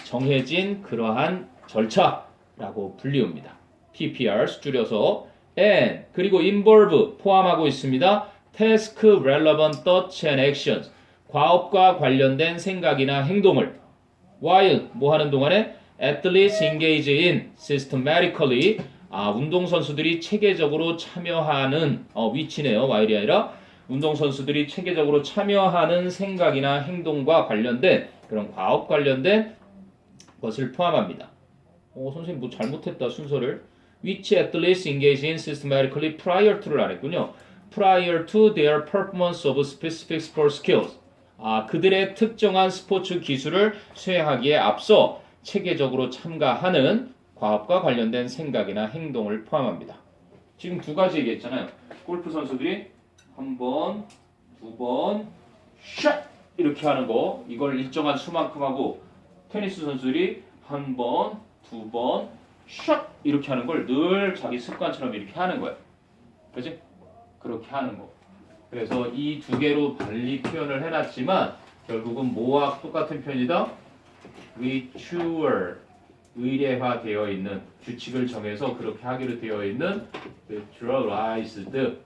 정해진 그러한 절차라고 불리웁니다. PPR 줄여서 and 그리고 involve 포함하고 있습니다. task relevant thoughts and actions 과업과 관련된 생각이나 행동을 while 뭐 하는 동안에 athletes engage in systematically 운동선수들이 체계적으로 참여하는 위치네요. while이 아니라 운동선수들이 체계적으로 참여하는 생각이나 행동과 관련된 그런 과업 관련된 것을 포함합니다. 선생님 뭐 잘못했다 순서를 which athletes engage in systematically prior to를 안 했군요. prior to their performance of specific sport skills 그들의 특정한 스포츠 기술을 수행하기에 앞서 체계적으로 참가하는 과업과 관련된 생각이나 행동을 포함합니다. 지금 두 가지 얘기했잖아요. 골프 선수들이 한 번, 두 번, 샷! 이렇게 하는 거 이걸 일정한 수만큼 하고 테니스 선수들이 한 번, 두 번, 샷! 이렇게 하는 걸 늘 자기 습관처럼 이렇게 하는 거예요. 그렇지? 그렇게 하는 거. 그래서 이 두 개로 달리 표현을 해놨지만 결국은 뭐와 똑같은 표현이다? ritual, 의례화되어 있는 규칙을 정해서 그렇게 하기로 되어 있는 ritualized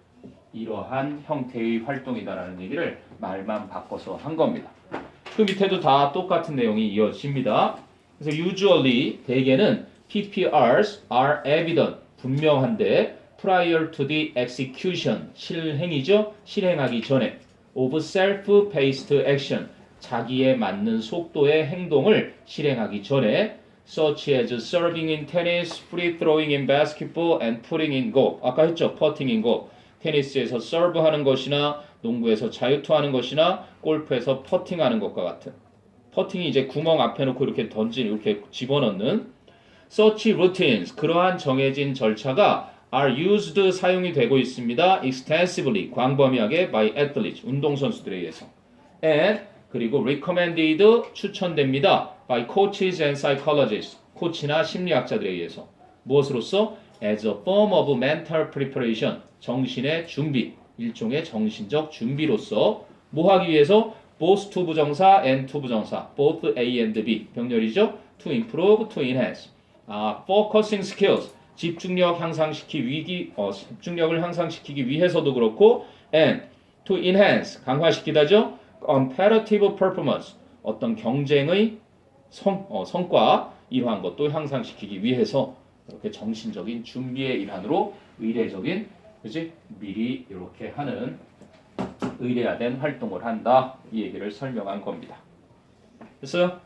이러한 형태의 활동이다라는 얘기를 말만 바꿔서 한 겁니다. 그 밑에도 다 똑같은 내용이 이어집니다. 그래서 usually 대개는 PPRs are evident 분명한데 prior to the execution 실행이죠. 실행하기 전에 of self-paced action 자기에 맞는 속도의 행동을 실행하기 전에 such as serving in tennis, free throwing in basketball, and putting in goal. 아까 했죠. putting in goal. 테니스에서 서브하는 것이나 농구에서 자유투하는 것이나 골프에서 퍼팅하는 것과 같은. 퍼팅이 이제 구멍 앞에 놓고 이렇게 이렇게 집어넣는 such routines 그러한 정해진 절차가 are used 사용이 되고 있습니다. extensively 광범위하게 by athletes 운동선수들에 의해서 and 그리고 recommended 추천됩니다. by coaches and psychologists 코치나 심리학자들에 의해서 무엇으로써 as a form of mental preparation 정신의 준비 일종의 정신적 준비로서 뭐 하기 위해서 both to 부정사 and to 부정사 both A and B 병렬이죠. to improve, to enhance focusing skills 집중력을 향상시키기 위해서도 그렇고 and to enhance 강화시키다죠. competitive performance 어떤 경쟁의 성과 이러한 것도 향상시키기 위해서 이렇게 정신적인 준비의 일환으로 의례적인 그지 미리 이렇게 하는 의례화된 활동을 한다 이 얘기를 설명한 겁니다. 됐어요?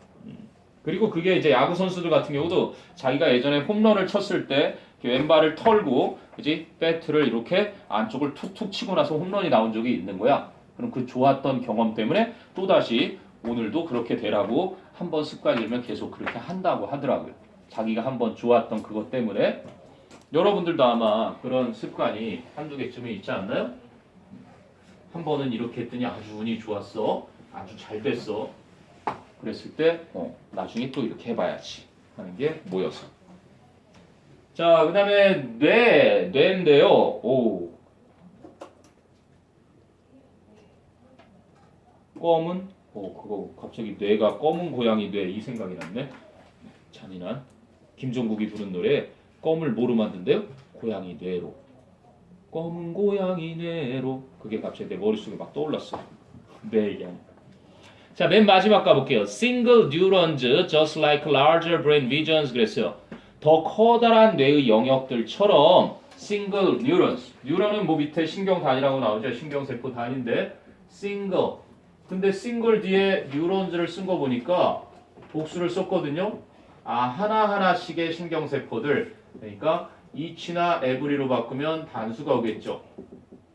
그리고 그게 이제 야구 선수들 같은 경우도 자기가 예전에 홈런을 쳤을 때 왼발을 털고 그지 배트를 이렇게 안쪽을 툭툭 치고 나서 홈런이 나온 적이 있는 거야. 그럼 그 좋았던 경험 때문에 또 다시 오늘도 그렇게 되라고 한번 습관이면 계속 그렇게 한다고 하더라고요. 자기가 한번 좋았던 그것 때문에 여러분들도 아마 그런 습관이 한두 개쯤은 있지 않나요? 한 번은 이렇게 했더니 아주 운이 좋았어. 아주 잘 됐어. 그랬을 때 나중에 또 이렇게 해봐야지 하는 게 모여서. 자, 그 다음에 뇌인데요. 오. 검은? 그거 갑자기 뇌가 검은 고양이 뇌 이 생각이 났네. 잔인한. 김종국이 부른 노래 껌을 뭐로 만든대요? 고양이 뇌로. 검은 고양이 뇌로. 그게 갑자기 내 머릿속에 막 떠올랐어. 뇌 얘기하니. 자, 맨 마지막 가볼게요. Single neurons just like larger brain regions 그랬어요. 더 커다란 뇌의 영역들처럼 single neurons. 뉴런은 뭐 밑에 신경 단위라고 나오죠. 신경세포 단위인데 single. 근데 single 뒤에 neurons를 쓴 거 보니까 복수를 썼거든요. 하나하나씩의 신경세포들. 그러니까 each나 every로 바꾸면 단수가 오겠죠.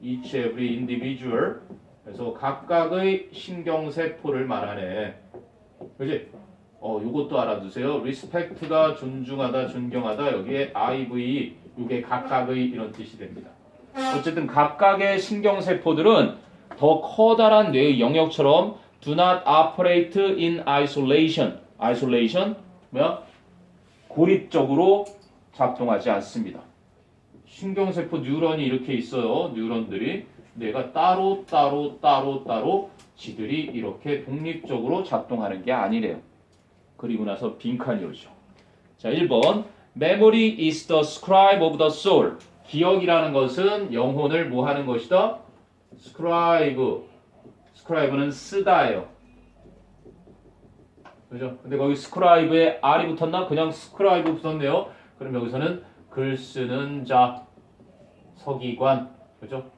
each every individual. 그래서 각각의 신경세포를 말하네. 그지? 요것도 알아두세요. respect가 존중하다, 존경하다. 여기에 IV, 이게 각각의 이런 뜻이 됩니다. 어쨌든 각각의 신경세포들은 더 커다란 뇌의 영역처럼 do not operate in isolation. isolation 뭐야? 고립적으로 작동하지 않습니다. 신경세포 뉴런이 이렇게 있어요. 뉴런들이 뇌가 따로 지들이 이렇게 독립적으로 작동하는 게 아니래요. 그리고 나서 빈칸이 오죠. 자, 1번 Memory is the scribe of the soul. 기억이라는 것은 영혼을 뭐 하는 것이다? scribe는 쓰다예요. 그죠? 근데 거기 scribe에 R이 붙었나? 그냥 scribe 붙었네요. 그럼 여기서는 글 쓰는 자, 서기관. 그죠?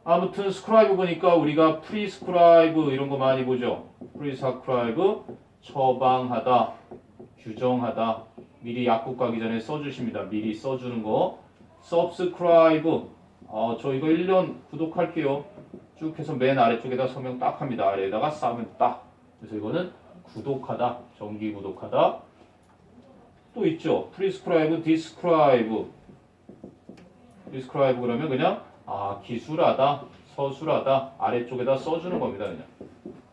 아무튼 scribe 보니까 우리가 prescribe 이런 거 많이 보죠. prescribe 처방하다, 규정하다. 미리 약국 가기 전에 써주십니다. 미리 써주는 거. subscribe. 저 이거 1년 구독할게요. 쭉 해서 맨 아래쪽에다 서명 딱 합니다. 아래에다가 싸면 딱. 그래서 이거는 구독하다, 정기 구독하다. 또 있죠. prescribe, describe. describe 그러면 그냥 기술하다, 서술하다 아래쪽에다 써주는 겁니다. 그냥.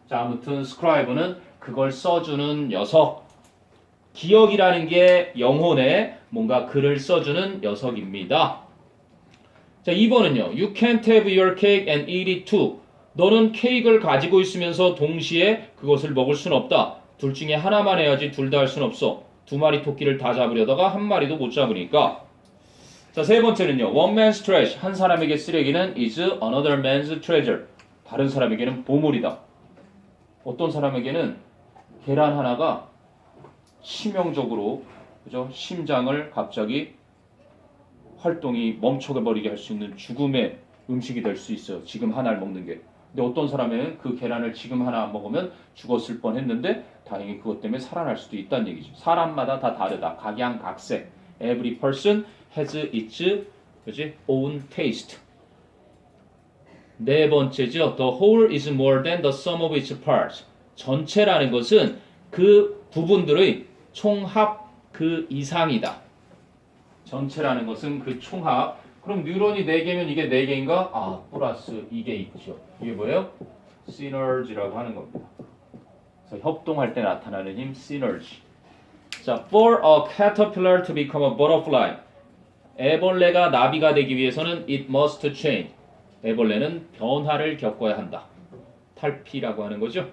자, 아무튼 scribe는 그걸 써주는 녀석. 기억이라는 게 영혼에 뭔가 글을 써주는 녀석입니다. 자, 2번은요. You can't have your cake and eat it too. 너는 케이크를 가지고 있으면서 동시에 그것을 먹을 순 없다. 둘 중에 하나만 해야지 둘 다 할 순 없어. 두 마리 토끼를 다 잡으려다가 한 마리도 못 잡으니까. 자, 세 번째는요. One man's trash. 한 사람에게 쓰레기는 is another man's treasure. 다른 사람에게는 보물이다. 어떤 사람에게는 계란 하나가 치명적으로 그죠? 심장을 갑자기 활동이 멈춰버리게 할 수 있는 죽음의 음식이 될 수 있어요. 지금 하나를 먹는 게. 근데 어떤 사람은 그 계란을 지금 하나 먹으면 죽었을 뻔했는데 다행히 그것 때문에 살아날 수도 있다는 얘기죠. 사람마다 다 다르다. 각양각색. Every person has its 그지? own taste. 네 번째죠. The whole is more than the sum of its parts. 전체라는 것은 그 부분들의 총합 그 이상이다. 전체라는 것은 그 총합. 그럼 뉴런이 4개면 이게 4개인가? 아, 플러스 이게 있죠. 이게 뭐예요? 시너지라고 하는 겁니다. 그래서 협동할 때 나타나는 힘, 시너지. 자, for a caterpillar to become a butterfly. 애벌레가 나비가 되기 위해서는 it must change. 애벌레는 변화를 겪어야 한다. 탈피라고 하는 거죠.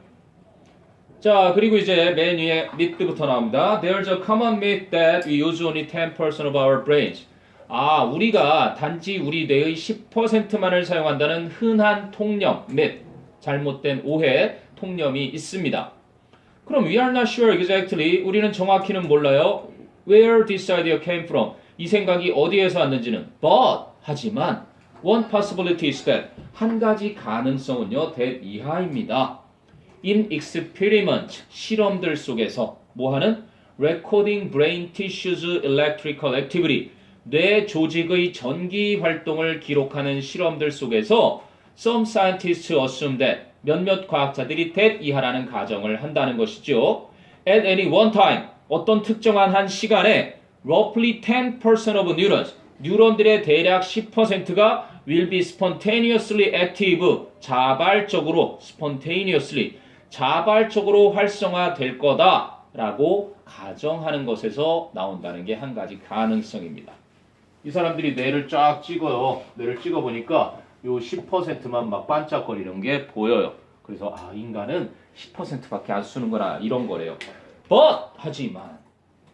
자, 그리고 이제 맨 위에 myth부터 나옵니다. There's a common myth that we use only 10% of our brains. 아, 우리가 단지 우리 뇌의 10%만을 사용한다는 흔한 통념, myth, 잘못된 오해, 통념이 있습니다. 그럼 we are not sure exactly, 우리는 정확히는 몰라요. Where this idea came from, 이 생각이 어디에서 왔는지는. But, 하지만 one possibility is that, 한 가지 가능성은요, that 이하입니다. In experiment, 실험들 속에서 뭐하는? Recording brain tissues electrical activity, 뇌 조직의 전기 활동을 기록하는 실험들 속에서 some scientists assume that, 몇몇 과학자들이 that 이하라는 가정을 한다는 것이죠. At any one time, 어떤 특정한 한 시간에 roughly 10% of neurons, 뉴런들의 대략 10%가 will be spontaneously active, 자발적으로 spontaneously, 자발적으로 활성화될 거다라고 가정하는 것에서 나온다는 게 한 가지 가능성입니다. 이 사람들이 뇌를 쫙 찍어요. 뇌를 찍어보니까 요 10%만 막 반짝거리는 게 보여요. 그래서 아, 인간은 10%밖에 안 쓰는구나 이런 거래요. But 하지만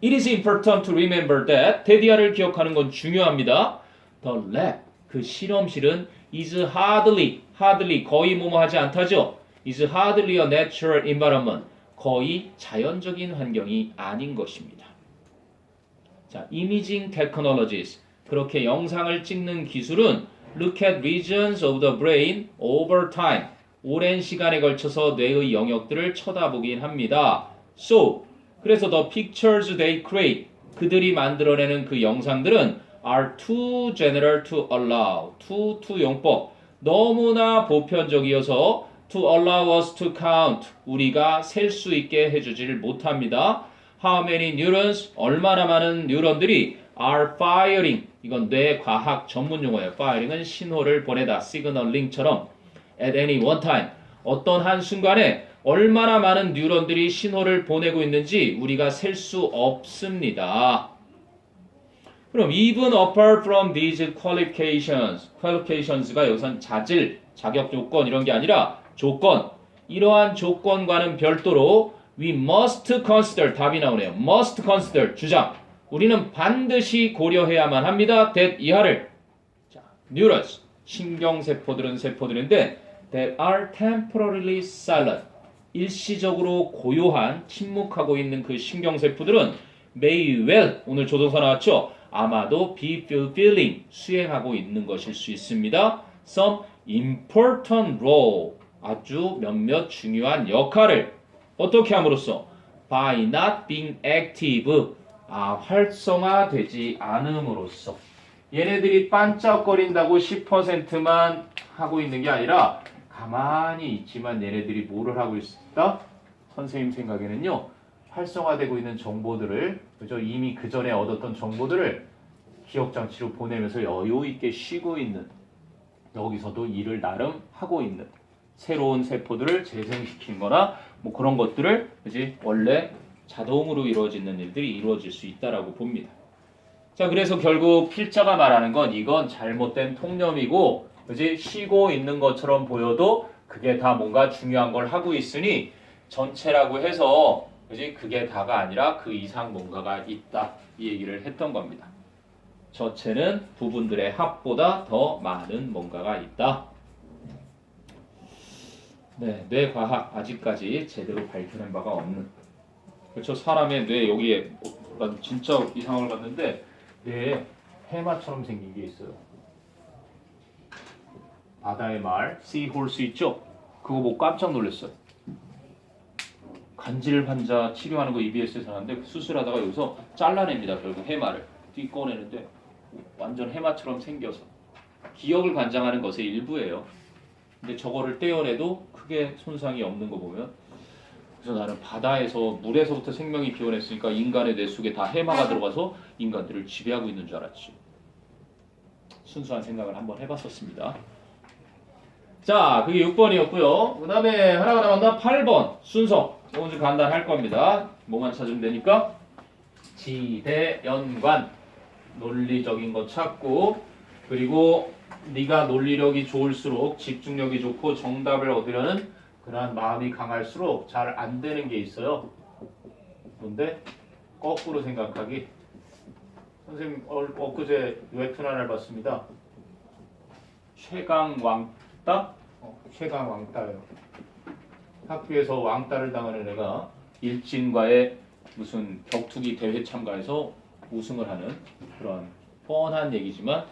it is important to remember that 데디아를 기억하는 건 중요합니다. The lab 그 실험실은 is hardly 거의 뭐뭐 하지 않다죠. is hardly a natural environment 거의 자연적인 환경이 아닌 것입니다. 자, imaging technologies 그렇게 영상을 찍는 기술은 look at regions of the brain over time 오랜 시간에 걸쳐서 뇌의 영역들을 쳐다보긴 합니다. So 그래서 the pictures they create 그들이 만들어내는 그 영상들은 are too general to allow to 용법 너무나 보편적이어서 to allow us to count 우리가 셀 수 있게 해주질 못합니다. How many neurons 얼마나 많은 뉴런들이 are firing 이건 뇌과학 전문 용어예요. firing은 신호를 보내다 signaling처럼 at any one time 어떤 한 순간에 얼마나 많은 뉴런들이 신호를 보내고 있는지 우리가 셀 수 없습니다. 그럼 even apart from these qualifications가 여기선 자격 조건 이런 게 아니라 조건 이러한 조건과는 별도로 we must consider 답이 나오네요. must consider 주장 우리는 반드시 고려해야만 합니다. that 이하를 자, neurons 신경세포들은 세포들인데 that are temporarily silent 일시적으로 고요한 침묵하고 있는 그 신경세포들은 may well 오늘 조동사 나왔죠. 아마도 be fulfilling 수행하고 있는 것일 수 있습니다. some important role 아주 몇몇 중요한 역할을 어떻게 함으로써 by not being active 활성화되지 않음으로써 얘네들이 반짝거린다고 10%만 하고 있는 게 아니라 가만히 있지만 얘네들이 뭐를 하고 있다? 선생님 생각에는요. 활성화되고 있는 정보들을 그죠? 이미 그 전에 얻었던 정보들을 기억장치로 보내면서 여유 있게 쉬고 있는 여기서도 일을 나름 하고 있는 새로운 세포들을 재생시킨 거나 뭐 그런 것들을 그지? 원래 자동으로 이루어지는 일들이 이루어질 수 있다라고 봅니다. 자, 그래서 결국 필자가 말하는 건 이건 잘못된 통념이고 그지? 쉬고 있는 것처럼 보여도 그게 다 뭔가 중요한 걸 하고 있으니 전체라고 해서 그지? 그게 다가 아니라 그 이상 뭔가가 있다. 이 얘기를 했던 겁니다. 전체는 부분들의 합보다 더 많은 뭔가가 있다. 네, 뇌과학 아직까지 제대로 밝혀낸 바가 없는 그렇죠. 사람의 뇌 여기에 난 진짜 이상을 봤는데 뇌에 해마처럼 생긴 게 있어요. 바다의 말, seahorse 있죠? 그거 보고 깜짝 놀랐어요. 간질 환자 치료하는 거 EBS에서 하는데 수술하다가 여기서 잘라냅니다. 결국 해마를 꺼내는데 완전 해마처럼 생겨서 기억을 관장하는 것의 일부예요. 근데 저거를 떼어내도 크게 손상이 없는 거 보면 그래서 나는 바다에서 물에서부터 생명이 피어났으니까 인간의 뇌 속에 다 해마가 들어가서 인간들을 지배하고 있는 줄 알았지. 순수한 생각을 한번 해봤었습니다. 자, 그게 6번이었고요. 그 다음에 하나가 남았나? 8번 순서. 이건 좀 간단할 겁니다. 뭐만 찾으면 되니까. 지대, 연관, 논리적인 거 찾고 그리고 네가 논리력이 좋을수록 집중력이 좋고 정답을 얻으려는 그러한 마음이 강할수록 잘 안 되는 게 있어요. 근데 거꾸로 생각하기. 선생님 엊그제 웹툰 하나를 봤습니다. 최강 왕따? 최강 왕따예요. 학교에서 왕따를 당하는 애가 일진과의 무슨 격투기 대회 참가해서 우승을 하는 그런 뻔한 얘기지만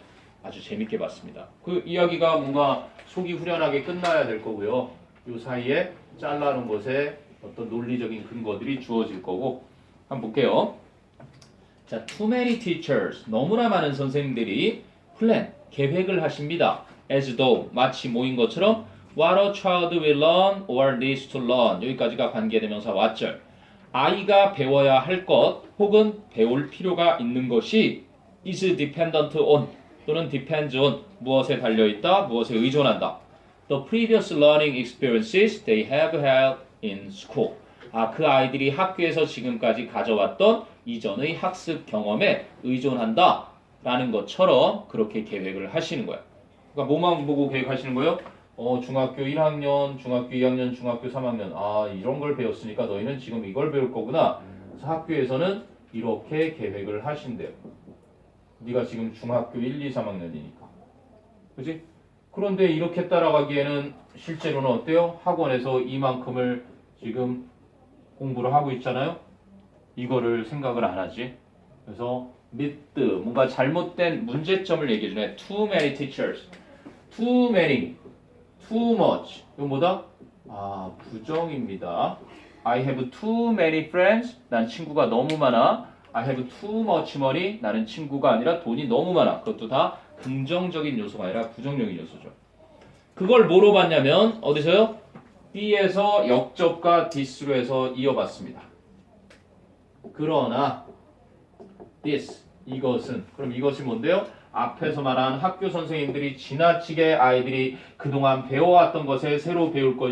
아주 재밌게 봤습니다. 그 이야기가 뭔가 속이 후련하게 끝나야 될 거고요. 이 사이에 잘라놓은 것에 어떤 논리적인 근거들이 주어질 거고 한번 볼게요. 자, too many teachers, 너무나 많은 선생님들이 plan, 계획을 하십니다. as though, 마치 모인 것처럼 what a child will learn or needs to learn. 여기까지가 관계대명사 what절. 아이가 배워야 할 것 혹은 배울 필요가 있는 것이 is dependent on 또는 depends on 무엇에 달려있다, 무엇에 의존한다. The previous learning experiences they have had in school. 그 아이들이 학교에서 지금까지 가져왔던 이전의 학습 경험에 의존한다 라는 것처럼 그렇게 계획을 하시는 거예요. 그러니까 뭐만 보고 계획하시는 거예요? 중학교 1학년, 중학교 2학년, 중학교 3학년 이런 걸 배웠으니까 너희는 지금 이걸 배울 거구나. 그래서 학교에서는 이렇게 계획을 하신대요. 네가 지금 중학교 1, 2, 3학년이니까. 그치? 그런데 이렇게 따라가기에는 실제로는 어때요? 학원에서 이만큼을 지금 공부를 하고 있잖아요. 이거를 생각을 안 하지. 그래서 미드 뭔가 잘못된 문제점을 얘기해 주네. Too many teachers. Too many. Too much. 이거 뭐다? 부정입니다. I have too many friends. 난 친구가 너무 많아. I have too much money. 나는 친구가 아니라 돈이 너무 많아. 그것도 다 긍정적인 요소가 아니라 부정적인 요소죠. 그걸 뭐로 봤냐면 어디서요? B에서 역접과 this로 해서 이어봤습니다. 그러나 this, 이것은 그럼 이것이 뭔데요? 앞에서 말한 학교 선생님들이 지나치게 아이들이 그동안 배워왔던 것에 새로 배울 것이